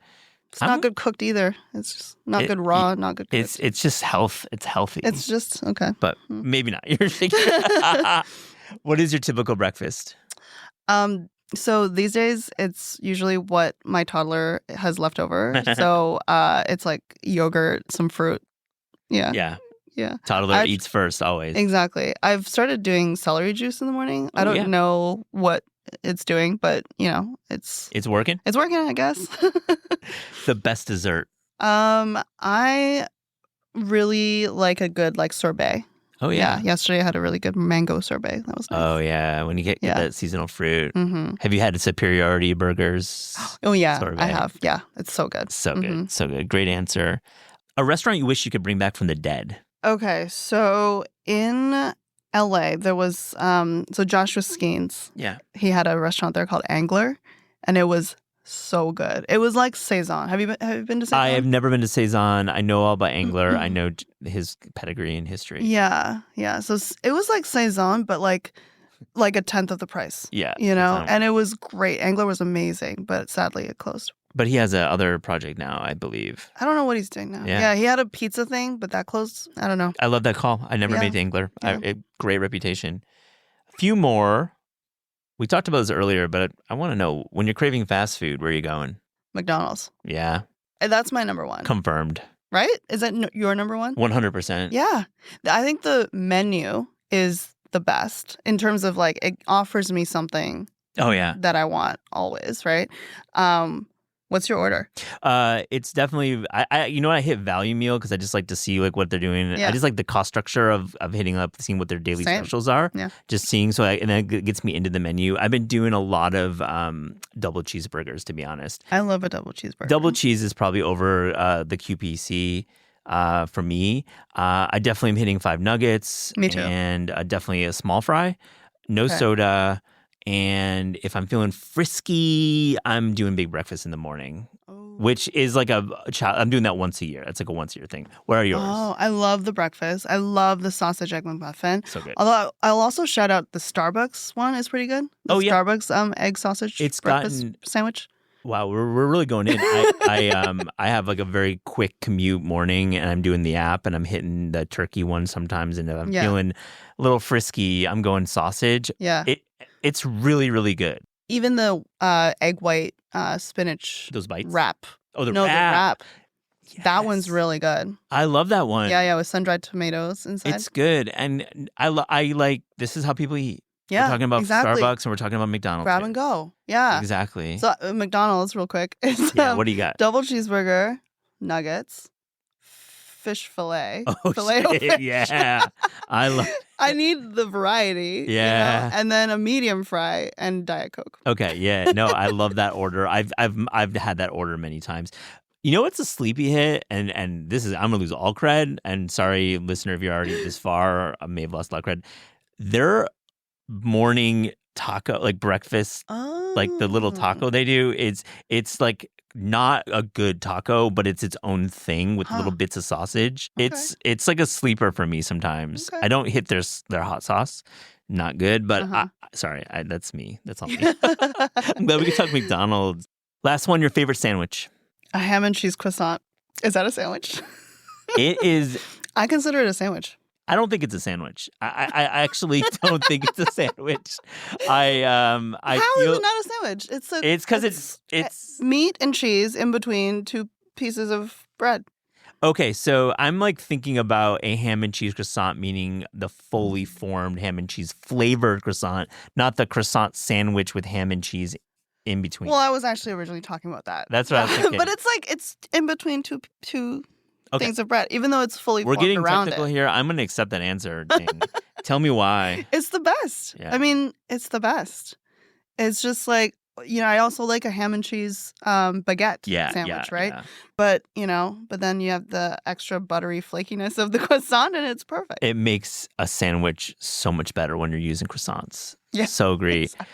It's not good cooked either. It's just not good raw, not good cooked. It's just health. It's healthy. It's just okay, but maybe not. You're thinking. What is your typical breakfast? So these days it's usually what my toddler has left over. So it's like yogurt, some fruit. Yeah. Toddler eats first always. Exactly. I've started doing celery juice in the morning. I don't know what it's doing, but it's working. It's working, I guess. The best dessert. I really like a good sorbet. Oh yeah. Yesterday I had a really good mango sorbet. That was nice. Oh yeah, when you get that seasonal fruit. Mm-hmm. Have you had the Superiority Burgers? Oh yeah, sorbet? I have. Yeah, it's so good. So good, so good. Great answer. A restaurant you wish you could bring back from the dead. Okay, so in LA there was so Joshua Skeens. Yeah. He had a restaurant there called Angler, and it was so good. It was like Saison. Have you been to Saison? I have never been to Saison. I know all about Angler. I know his pedigree and history. Yeah. So it was like Saison, but like a tenth of the price. Yeah. And it was great. Angler was amazing, but sadly it closed. But he has another project now, I believe. I don't know what he's doing now. Yeah. He had a pizza thing, but that closed. I don't know. I love that call. I never made Angler. Yeah. Great reputation. A few more. We talked about this earlier, but I want to know, when you're craving fast food, where are you going? McDonald's. Yeah. That's my number one. Confirmed. Right? Is that your number one? 100%. Yeah. I think the menu is the best in terms of it offers me something Oh, yeah. that I want always, right? What's your order? It's definitely I hit value meal because I just like to see like what they're doing. Yeah. I just like the cost structure of hitting up, seeing what their daily Same. specials are. Yeah. Just seeing and then it gets me into the menu. I've been doing a lot of double cheeseburgers, to be honest. I love a double cheeseburger. Double cheese is probably over the QPC for me. I definitely am hitting 5 nuggets. Me too. And definitely a small fry, no soda. And if I'm feeling frisky, I'm doing big breakfast in the morning, which is like I'm doing that once a year. That's like a once a year thing. What are yours? Oh, I love the breakfast. I love the sausage egg McMuffin. So good. Although I'll also shout out the Starbucks one is pretty good. The Starbucks egg sausage breakfast sandwich. Wow, we're really going in. I have like a very quick commute morning, and I'm doing the app, and I'm hitting the turkey one sometimes. And if I'm feeling a little frisky, I'm going sausage. Yeah. It's really, really good. Even the egg white spinach Those bites wrap. Oh, the wrap. Yes. That one's really good. I love that one. Yeah, with sun-dried tomatoes inside. It's good, and I like. This is how people eat. Yeah, we're talking about exactly. Starbucks, and we're talking about McDonald's. Grab and go. Yeah, exactly. So McDonald's, real quick. What do you got? Double cheeseburger, nuggets, fish fillet. Oh, fish. Yeah. I love. I need the variety. Yeah. And then a medium fry and Diet Coke. Okay. Yeah. No, I love that order. I've had that order many times. You know what's a sleepy hit? And this is, I'm gonna lose all cred. And sorry, listener, if you're already this far, I may have lost a lot of cred. Their morning taco, like breakfast, like the little taco they do, it's like not a good taco, but it's its own thing with little bits of sausage. Okay. It's like a sleeper for me sometimes. Okay. I don't hit their hot sauce. Not good, but that's me. That's all me. I'm glad we can talk McDonald's. Last one, your favorite sandwich. A ham and cheese croissant. Is that a sandwich? It is. I consider it a sandwich. I don't think it's a sandwich. I actually don't think it's a sandwich. How is it not a sandwich? It's because it's meat and cheese in between two pieces of bread. Okay, so I'm like thinking about a ham and cheese croissant, meaning the fully formed ham and cheese flavored croissant, not the croissant sandwich with ham and cheese in between. Well, I was actually originally talking about that. That's what I was thinking. But it's in between two things of bread, even though it's fully formed around it. We're getting technical here. I'm going to accept that answer, Jing. Tell me why. It's the best. Yeah. I mean, it's the best. It's just like, I also like a ham and cheese baguette sandwich, right? Yeah. But then you have the extra buttery flakiness of the croissant, and it's perfect. It makes a sandwich so much better when you're using croissants. Yeah. So agree. Exactly.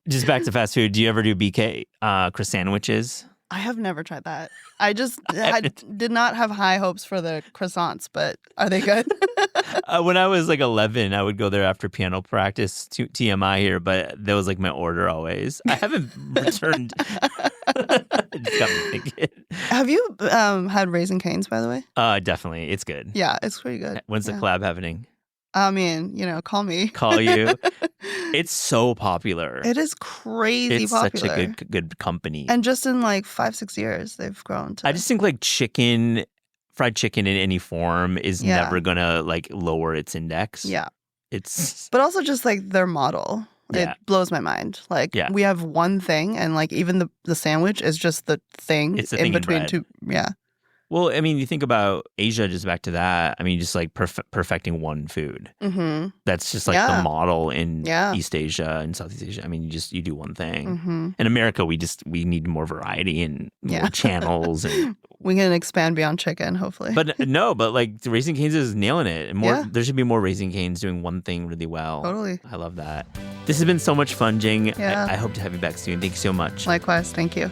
Just back to fast food. Do you ever do BK croissant sandwiches? I have never tried that. I did not have high hopes for the croissants, but are they good? When I was like 11, I would go there after piano practice, TMI here, but that was like my order always. I haven't returned. It just got me thinking. Have you had Raising Cane's, by the way? Definitely. It's good. Yeah, it's pretty good. When's the collab happening? I mean, call me. Call you. It's so popular. It is crazy it's popular. Such a good company. And just in like 5-6 years, they've grown to. I just think like fried chicken in any form is never gonna like lower its index. Yeah. It's. But also just like their model. It blows my mind. Like we have one thing, and like even the sandwich is just the thing in between two. Yeah. Well, I mean, you think about Asia, just back to that. I mean, just like perfecting one food. Mm-hmm. That's just like the model in East Asia and Southeast Asia. I mean, you do one thing. Mm-hmm. In America, we need more variety and more channels. And we can expand beyond chicken, hopefully. But like Raising Cane's is nailing it. And there should be more Raising Cane's doing one thing really well. Totally. I love that. This has been so much fun, Jing. Yeah. I hope to have you back soon. Thank you so much. Likewise. Thank you.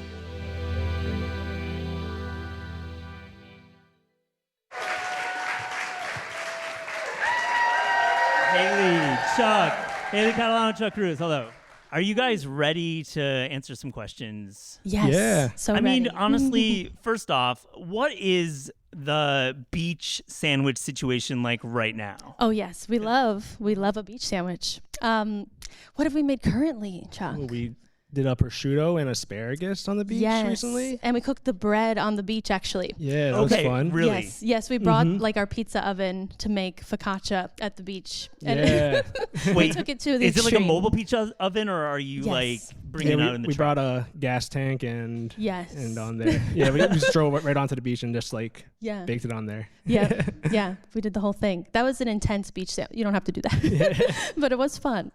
Hailee, Chuck, Hailee Catalano, Chuck Cruz. Hello. Are you guys ready to answer some questions? Yes. Yeah. So I ready. mean, honestly, first off, what is the beach sandwich situation like right now? Oh yes, we love a beach sandwich. What have we made currently, Chuck? Well, we did a prosciutto and asparagus on the beach recently. And we cooked the bread on the beach actually. Yeah, that was fun. Really? Yes, we brought like our pizza oven to make focaccia at the beach. And Yeah. we took it to the Is it like a extreme. mobile pizza oven, or are you like bring it out in the we truck. brought a gas tank and Yes. on there. Yeah, we just drove right onto the beach and just like Yeah. baked it on there. Yeah. Yeah. We did the whole thing. That was an intense beach sandwich. You don't have to do that. But it was fun.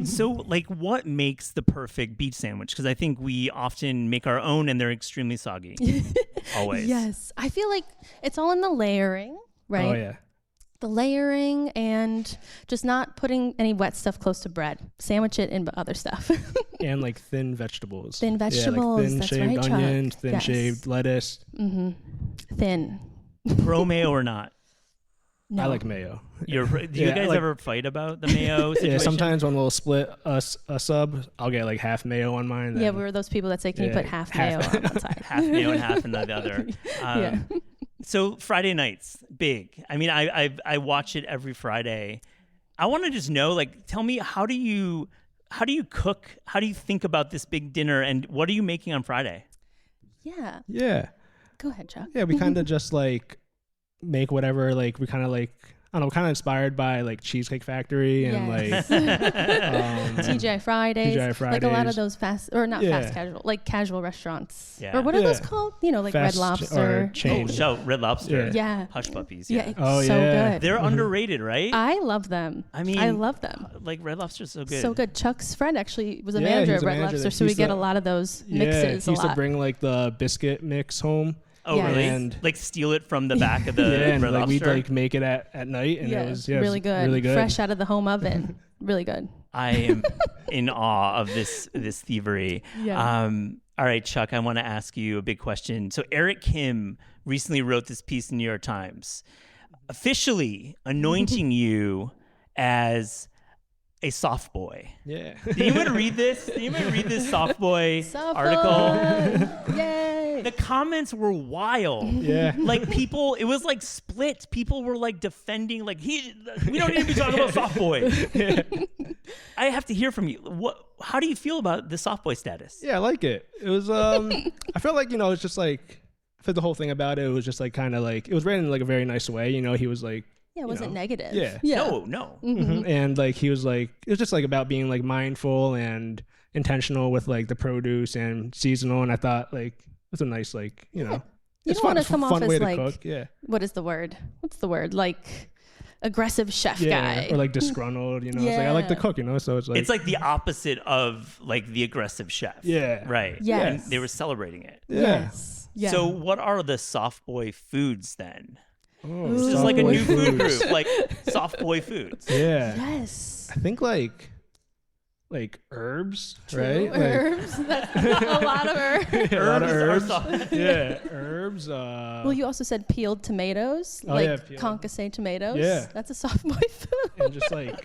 So, like, what makes the perfect beach sandwich? Because I think we often make our own and they're extremely soggy. Always. Yes. I feel like it's all in the layering, right? Oh yeah. The layering and just not putting any wet stuff close to bread. Sandwich it in other stuff. And like thin vegetables. Thin Yeah, vegetables, like thin that's shaved right, Chuck. onions, thin Yes. shaved lettuce. Thin. Pro mayo or not? No. I like mayo. Do you Yeah, guys like- ever fight about the mayo situation? Yeah, sometimes when we'll split a sub, I'll get like half mayo on mine. Yeah, then- we were those people that say, can you Yeah, put half half mayo on one side? Half mayo and half in the other. Yeah. So Friday nights, big. I mean, I watch it every Friday. I want to just know, like, tell me, how do you cook? How do you think about this big dinner? And what are you making on Friday? Yeah. Yeah. Go ahead, Chuck. Yeah, we kind of just like make whatever, like we kind of like, I don't know, kind of inspired by like Cheesecake Factory and Yes. like TGI Fridays. TGI Like a lot of Fridays. those fast, or not Yeah. fast casual, like casual restaurants. Yeah. Or what are those Yeah. called? You know, like fast Red Lobster. or chain. Oh, so Red Lobster. Yeah. Hush Puppies. Yeah, Yeah. it's Oh, so yeah. good. They're underrated, right? I love them. I mean, I love them. Like Red Lobster's so good. So good. Chuck's friend actually was a Yeah, manager he at was a Red manager Lobster, there. so He we used get to- a lot of those Yeah, mixes he a used to lot. bring like the biscuit mix home. Oh, really? And- Like steal it from the back of the Yeah, and Red like we'd Lobster? like make it at night, and Yeah, it was really good. really good. Fresh out of the home oven. Really good. I am in awe of this thievery. Yeah. All right, Chuck, I want to ask you a big question. So Eric Kim recently wrote this piece in the New York Times, officially anointing you as a soft boy. Yeah. Did anyone read this? Did anyone read this soft boy Soft article? boy. Yay. The comments were wild. Yeah. Like people, it was like split. People were like defending, like we don't need to be talking about soft boy. I have to hear from you. How do you feel about the soft boy status? Yeah, I like it. It was I felt like, it's just like for the whole thing about it was just like kind of like it was written in like a very nice way. He was like Yeah, it wasn't know. negative. Yeah. No. and like he was like it was just like about being like mindful and intentional with like the produce and seasonal, and I thought like it was a nice like You it's don't want fun, to come fun off way as to like, cook. Yeah. what is the word? What's the word? Like aggressive chef guy. Or like disgruntled, It's like I like to Yeah. cook, so it's like It's like the opposite of like the aggressive chef. Yeah. Right. Yes. And they were celebrating it. yeah. Yes. Yeah. So what are the soft boy foods then? Oh, This is soft like a boy new food foods. group, like soft boy foods. Yeah. yes. I think like herbs, right? Like, Herbs. That's a lot of herbs. a lot of Herbs are herbs. soft- Yeah, herbs. Well, you also said peeled tomatoes, Oh, like yeah, peeled. concassé tomatoes. Yeah. That's a soft boy food. and just like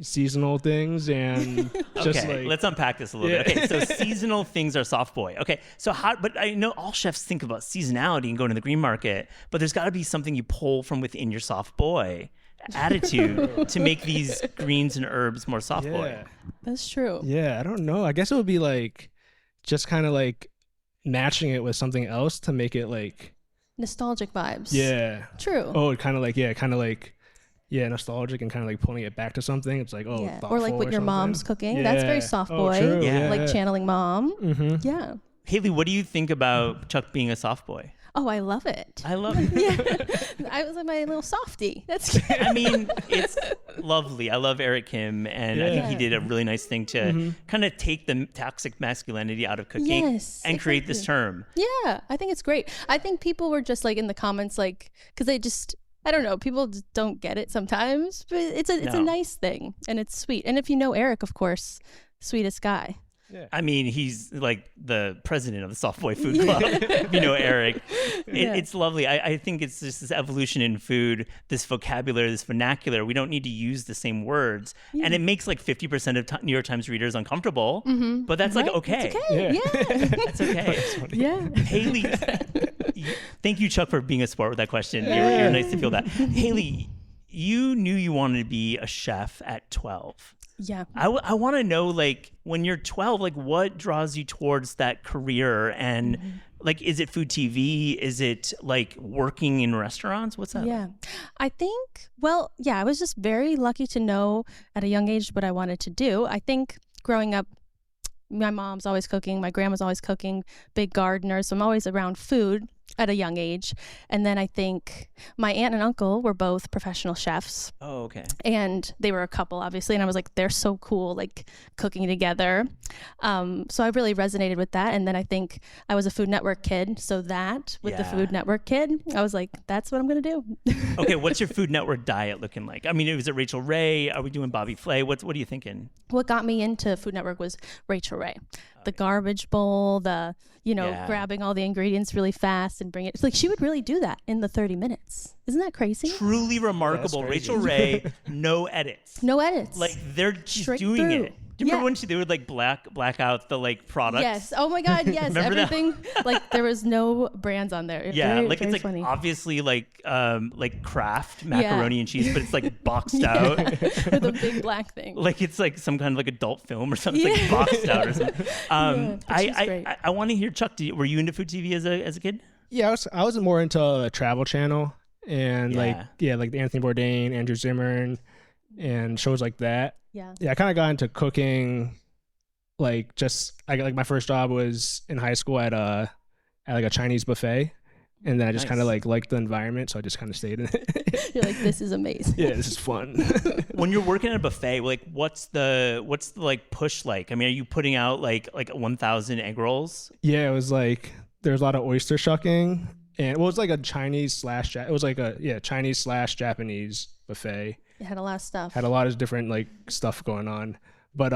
seasonal things and just Okay, like let's unpack this a little bit. Okay, so seasonal things are soft boy. Okay, so but I know all chefs think about seasonality and going to the green market, but there's got to be something you pull from within your soft boy attitude to make these greens and herbs more soft boy. yeah. That's true. Yeah, I don't know. I guess it would be like just kind of like matching it with something else to make it like Nostalgic vibes. yeah. True. Oh, kind of like nostalgic and kind of like pulling it back to something. It's like yeah. thoughtful Or like what your something. mom's cooking. That's very Yeah. soft Oh, boy. true. Yeah. Like channeling mom. Mm-hmm. Yeah. Hailee, what do you think about Chuck being a soft boy? Oh, I love it. I love it. Yeah. I was like my little softie. That's I mean, it's lovely. I love Eric Kim, and I think he Yeah. did a really nice thing to kind of take the toxic masculinity out of cooking Yes, and create this term. Yeah, I think it's great. I think people were just like in the comments, like, because they just, I don't know, people just don't get it sometimes, but it's a No. nice thing and it's sweet. And if you know Eric, of course, sweetest guy. I mean, he's like the president of the Soft Boy Food Club. You know, Eric. Yeah. It's lovely. I think it's just this evolution in food, this vocabulary, this vernacular. We don't need to use the same words. And it makes like 50% of New York Times readers uncomfortable. But that's like Right? okay. It's okay. Yeah. That's okay. Yeah. Hailee, thank you, Chuck, for being a sport with that question. You're nice to feel that. Hailee, you knew you wanted to be a chef at 12. Yeah. I want to know, like, when you're 12, like, what draws you towards that career? And, like, is it food TV? Is it, like, working in restaurants? What's up? Yeah. I think, well, yeah, I was just very lucky to know at a young age what I wanted to do. I think growing up, my mom's always cooking, my grandma's always cooking, big gardeners, so I'm always around food at a young age. And then I think my aunt and uncle were both professional chefs. Oh, okay. And they were a couple, obviously. And I was like, they're so cool, like cooking together. So I really resonated with that. And then I think I was a Food Network kid. So that with the Food Network kid, I was like, that's what I'm going to do. Okay, what's your Food Network diet looking like? I mean, was it Rachel Ray? Are we doing Bobby Flay? What are you thinking? What got me into Food Network was Rachel Ray. The garbage bowl, the, grabbing all the ingredients really fast and bring it. It's like she would really do that in the 30 minutes. Isn't that crazy? Truly remarkable. Rachel Ray, no edits. No edits. Like she's Straight doing through. it. Do you remember when they would like black out the like products? Yes. Oh my God. Yes. Remember that? Everything. Like there was no brands on there. Yeah. Very, like very it's like funny. obviously like Kraft macaroni and cheese, but it's like boxed out. With a big black thing. Like it's like some kind of like adult film or something. It's like boxed out or something. but she's great. I want to hear, Chuck, were you into food TV as a kid? Yeah, I was more into the Travel Channel and like the Anthony Bourdain, Andrew Zimmern, and shows like that. Yeah. Yeah, I kind of got into cooking. Like my first job was in high school at like a Chinese buffet, and then I just kind of like liked the environment, so I just kind of stayed in it. You're like, this is amazing. Yeah, this is fun. When you're working at a buffet, like what's the like push like? I mean, are you putting out like 1,000 egg rolls? Yeah, it was like there's a lot of oyster shucking, and it was like a Chinese / Japanese buffet. It had a lot of stuff. Had a lot of different like stuff going on, but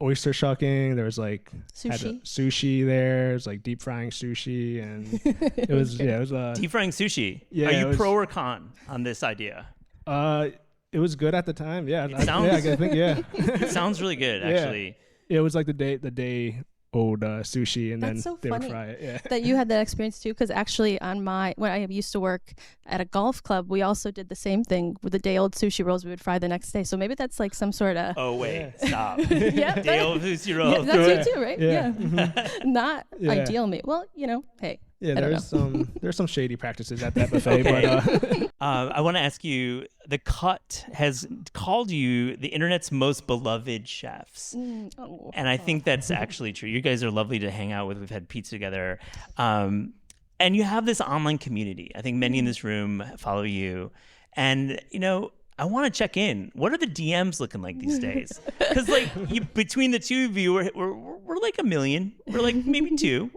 oyster shucking. There was like sushi there. It was like deep frying sushi, and it was deep frying sushi. Yeah, are you pro or con on this idea? It was good at the time. Yeah, I think it sounds really good actually. Yeah, it was like the day old sushi, and That's then so they would funny fry it. Yeah, that you had that experience too, because actually when I used to work at a golf club, we also did the same thing with the day old sushi rolls we would fry the next day. So maybe that's like some sort of Stop. Yeah, day old sushi rolls. Yeah, that's you too, right? Yeah. Mm-hmm. Not ideal meat. Well, hey. Yeah, there's some shady practices at that buffet. Okay. But I want to ask you, The Cut has called you the internet's most beloved chefs. And I think that's actually true. You guys are lovely to hang out with. We've had pizza together. And you have this online community. I think many in this room follow you. And, I want to check in. What are the DMs looking like these days? Because between the two of you, we're like 1 million. We're like maybe 2,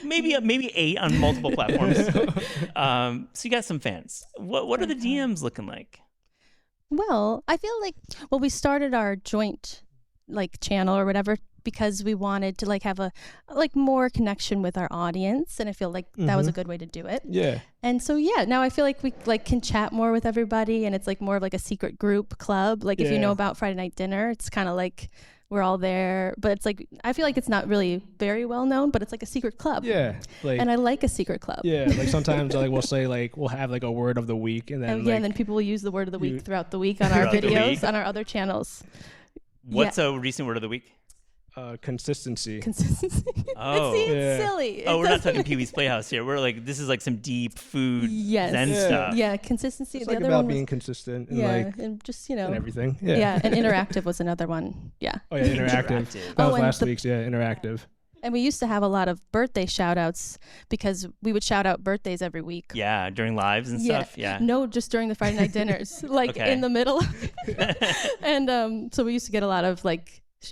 maybe 8 on multiple platforms. So you got some fans. What are the DMs looking like? Well, I feel like we started our joint channel or whatever because we wanted to have a more connection with our audience, and I feel like that was a good way to do it. Yeah. And so now I feel like we can chat more with everybody, and it's more of a secret group club. If you know about Friday Night Dinner, it's kind of we're all there, but it's I feel like it's not really very well known, but it's a secret club. Yeah. And I like a secret club. Yeah. Sometimes we'll say we'll have a word of the week, and then and then people will use the word of the week throughout the week on our videos on our other channels. What's a recent word of the week? Consistency. Oh, it's silly. We're not talking Pee-wee's Playhouse here. We're this is some deep food Zen stuff. Yeah, consistency. It's the other about one was, being consistent and and just and everything. Yeah, and interactive was another one. Yeah. Oh yeah, interactive. That was last week's. Yeah, interactive. And we used to have a lot of birthday shout outs because we would shout out birthdays every week. Yeah, during lives and stuff. Yeah. No, just during the Friday night dinners, in the middle. And so we used to get a lot of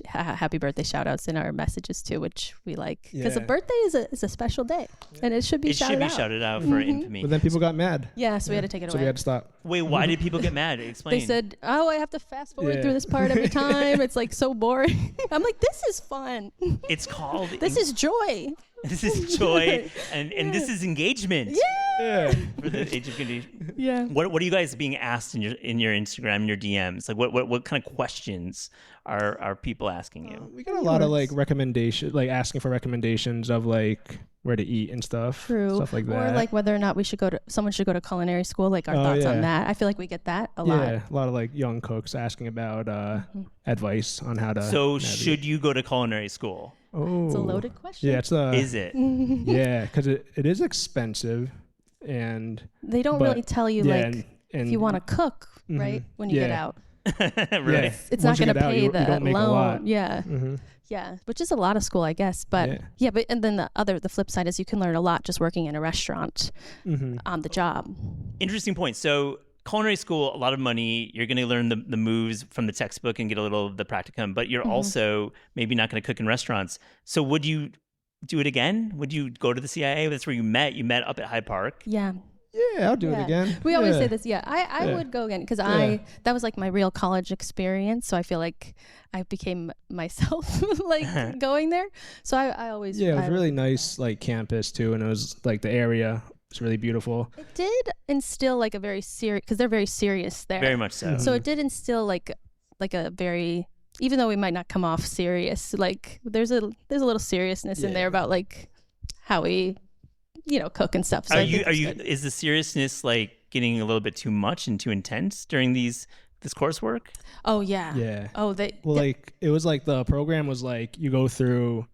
happy birthday shout outs in our messages too, which we like because a birthday is a special day and it should be shouted out for infamy. But then people got mad. Yeah, so we had to take it away. So we had to stop. Wait, why did people get mad? Explain. They said, I have to fast forward through this part every time. It's so boring. I'm like, this is fun. It's called this is joy. This is joy and this is engagement. Yeah. For the age of confusion. Yeah. What are you guys being asked in your Instagram, in your DMs? What kind of questions are people asking you? We got a lot of recommendations, asking for recommendations of where to eat and stuff. True. Stuff like that. Or whether or not someone should go to culinary school, our thoughts on that. I feel like we get that a lot. Yeah, a lot of young cooks asking about advice on how to. So should you go to culinary school? Oh, it's a loaded question. Yeah, Is it? Yeah, because it is expensive, and they don't really tell you and if you want to cook, right? When you get out. Right. It's not going to pay you the don't make loan. a lot. Yeah. Yeah, which is a lot of school, I guess. But but and then the flip side is you can learn a lot just working in a restaurant on the job. Interesting point. So culinary school, a lot of money. You're going to learn the moves from the textbook and get a little of the practicum, but you're also maybe not going to cook in restaurants. So would you do it again? Would you go to the CIA? That's where you met. You met up at Hyde Park. Yeah. Yeah, I'll do it again. We always say this. Yeah, I would go again because that was like my real college experience. So I feel like I became myself like going there. So I always it was really nice like campus too, and it was like the area was really beautiful. It did instill like a very serious because they're very serious there. Very much so. So it did instill like a very, even though we might not come off serious, like there's a little seriousness in there about like how we cook and stuff. So is the seriousness like getting a little bit too much and too intense during this coursework? Oh yeah. Yeah. Oh, like it was like the program was like you go through,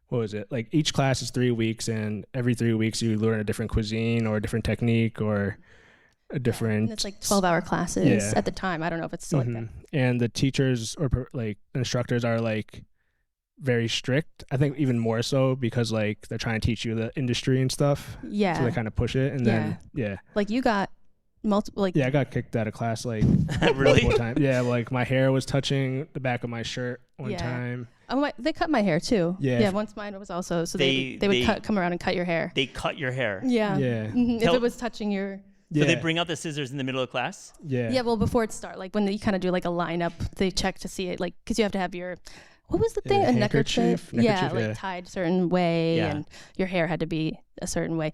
what was it? Like each class is 3 weeks, and every 3 weeks you learn a different cuisine or a different technique or a different. And it's like 12-hour classes at the time. I don't know if it's still like that. And the teachers or like instructors are like very strict. I think even more so because like they're trying to teach you the industry and stuff. Yeah. So they kind of push it, and then like you got multiple like I got kicked out of class like really multiple times. Yeah, like my hair was touching the back of my shirt one time. Oh, they cut my hair too. Yeah. Once mine was also so they would come around and cut your hair. They cut your hair. Yeah. Yeah. If it was touching your. So they bring out the scissors in the middle of class. Yeah. Yeah. Well, before it starts, like when you kind of do like a lineup, they check to see it, like because you have to have your. What was the thing? A neckerchief? Yeah, like tied a certain way, and your hair had to be a certain way.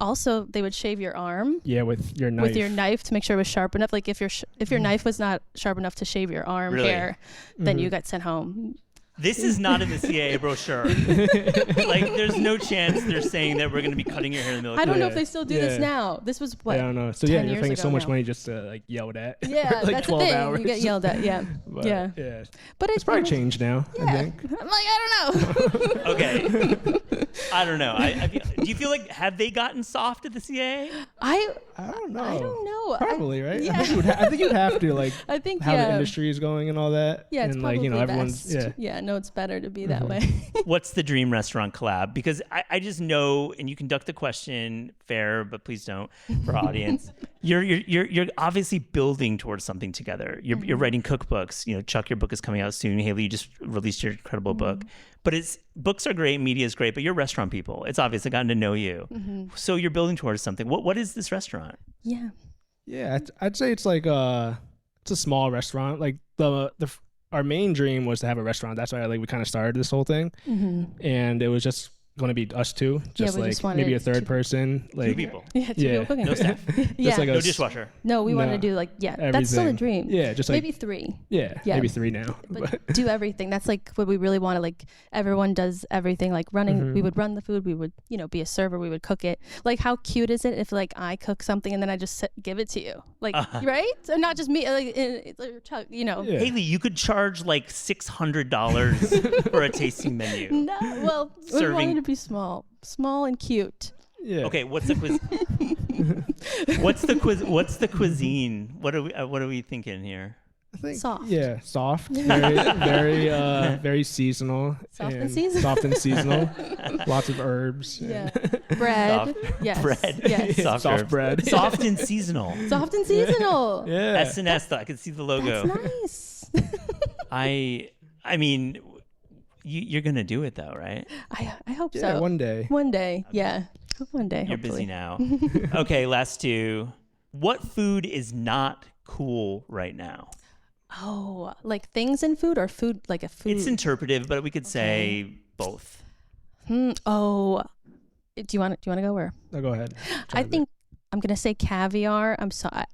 Also, they would shave your arm. Yeah, with your knife. With your knife to make sure it was sharp enough. Like if your knife was not sharp enough to shave your arm hair, then you got sent home. This is not in the CIA brochure. Like, there's no chance they're saying that we're going to be cutting your hair in the middle of class. I don't know if they still do this now. This was what? I don't know. So you're paying so much money just to like yelled at. Yeah, like that's 12 the thing. hours. You get yelled at. Yeah. Yeah. But it's probably changed now. Yeah. I think. I'm like, I don't know. Okay. I don't know. Do you feel like have they gotten soft at the CIA? I don't know. I don't know. Probably, right? Yeah. I think you'd have to like. I think how the industry is going and all that. Yeah, it's and probably like everyone's best. Yeah, no, it's better to be that way. What's the dream restaurant collab? Because I just know, and you conduct the question fair, but please don't for our audience. You're obviously building towards something together. You're writing cookbooks. Chuck, your book is coming out soon. Hailee, you just released your incredible book. But books are great, media is great, but you're restaurant people. It's obvious. I've gotten to know you. So you're building towards something. What is this restaurant? Yeah. Yeah, I'd say it's like it's a small restaurant. Like our main dream was to have a restaurant. That's why we kind of started this whole thing, and it was just going to be us two, just maybe a third person, like 2 people. Yeah, 2 people cooking. No staff. Yeah, like no dishwasher. No, we wanted to do that's still a dream. Yeah, just like maybe 3. Yeah, maybe 3 now. But do everything. That's like what we really want to like. Everyone does everything. Like running, we would run the food. We would be a server. We would cook it. Like how cute is it if like I cook something and then I just give it to you, like right? Or not just me. Like Chuck, Hailee, you could charge like $600 for a tasting menu. No, well, we wanted to be small and cute. Yeah. Okay, what's the cuisine? What are we thinking here? I think soft. Yeah, soft. Very seasonal. Soft and seasonal. Soft and seasonal. Lots of herbs. Yeah. Bread. Yes. Bread. Yes. Soft bread. Soft and seasonal. Soft and seasonal. Yeah. S&S though. I can see the logo. That's nice. I mean, you're gonna do it though, right? I hope so. Yeah, one day. One day. Yeah. One day. You're hopefully. busy now. Okay, last 2. What food is not cool right now? Oh, like things in food or food like a food? It's interpretive, but we could say both. Oh, do you want to go where? No, go ahead. I think I'm gonna say caviar.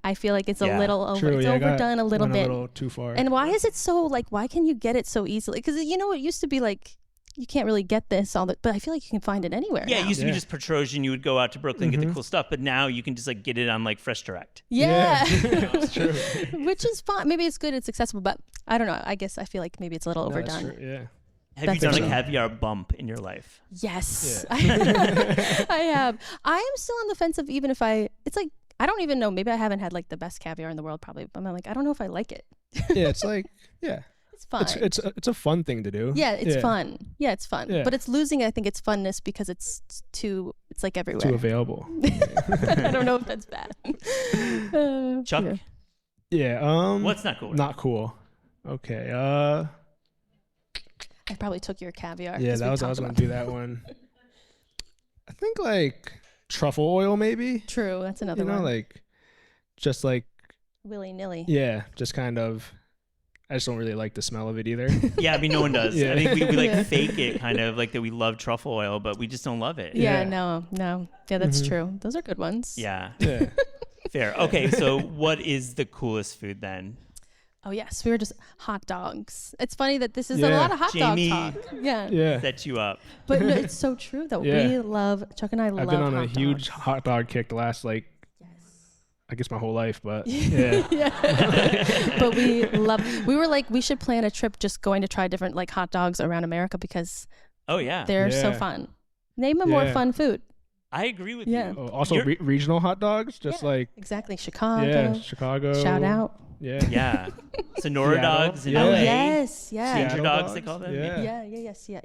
I feel like it's a little over. True, it's overdone a little bit. A little too far. And why is it so like? Why can you get it so easily? Because it used to be like you can't really get this but I feel like you can find it anywhere. Yeah, now. it used to be just Petrosian. You would go out to Brooklyn get the cool stuff, but now you can just like get it on like Fresh Direct. Yeah. That's true. Which is fine. Maybe it's good. It's accessible, but I don't know. I guess I feel like maybe it's a little overdone. That's true. Yeah. Have you done a caviar bump in your life? Yes, I have. I am still on the fence of even if it's like, I don't even know. Maybe I haven't had like the best caviar in the world probably. But I'm like, I don't know if I like it. Yeah, it's like, yeah. It's fun. It's a fun thing to do. Yeah, it's fun. Yeah, it's fun. Yeah. But it's losing, I think, its funness because it's like everywhere. Too available. I don't know if that's bad. Chuck, Yeah. what's not cool? Not cool. Okay. I probably took your caviar. Yeah, 'cause we I was talked going about to do that one. I think like truffle oil, maybe. True, that's another You know, one. like just like Willy-nilly. yeah, just kind of. I just don't really like the smell of it either. Yeah, I mean, no one does. Yeah. I think we like Yeah. fake it kind of like that we love truffle oil, but we just don't love it. Yeah, Yeah. no. Yeah, that's Mhm. true. Those are good ones. Yeah. Yeah. Fair. Okay, so what is the coolest food then? Oh, yes. We were just hot dogs. It's funny that this is a Yeah. lot of hot Jamie- dog talk. Yeah. Yeah. Set you up. But no, it's so true, though. Yeah. We love, Chuck and I love I've been on a hot huge dogs. hot dog kick the last I guess my whole life, but Yeah. yeah. But we were like, we should plan a trip just going to try different like hot dogs around America because Oh yeah, they're so Yeah. fun. Name a more Yeah. fun food. I agree with Yeah. you. Oh, also You're- regional hot dogs, just Yeah. like Exactly. Chicago. yeah, Chicago. Shout out. Yeah. Yeah, Sonora Seattle. dogs in Yeah. Oh, LA. yes. Yeah. Ginger Seattle dogs, they call them. Yeah.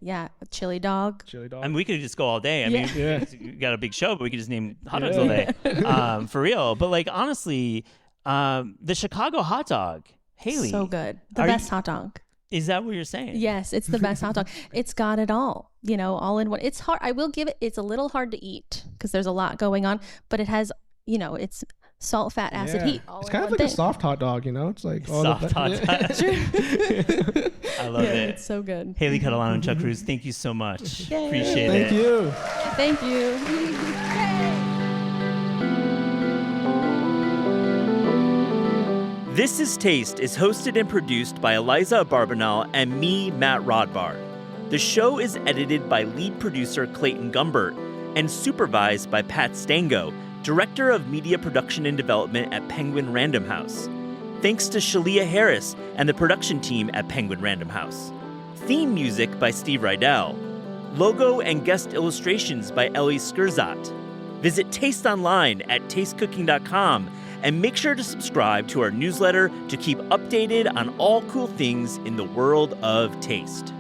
Yeah. Chili dog. Chili dog. I mean, we could just go all day. I mean, Yeah. we got a big show, but we could just name hot dogs Yeah. all day, for real. But like honestly, the Chicago hot dog, Hailee, So good. The Are you- best hot dog. is that what you're saying? Yes, it's the best hot dog. It's got it all, all in one. It's hard. I will give it, it's a little hard to eat because there's a lot going on, but it has, it's salt, fat, acid, Yeah. heat. All It's in kind of one like a thing. soft hot dog, It's like all Soft the hot yeah. dog. I love Yeah, it. it's so good. Hailee Catalano and Chuck Cruz, thank you so much. Yay. Appreciate Thank it. you. Thank you. This is Taste is hosted and produced by Eliza Barbanel and me, Matt Rodbar. The show is edited by lead producer Clayton Gumbert and supervised by Pat Stango, Director of Media Production and Development at Penguin Random House. Thanks to Shalia Harris and the production team at Penguin Random House. Theme music by Steve Rydell. Logo and guest illustrations by Ellie Skurzat. Visit Taste online at tastecooking.com and make sure to subscribe to our newsletter to keep updated on all cool things in the world of taste.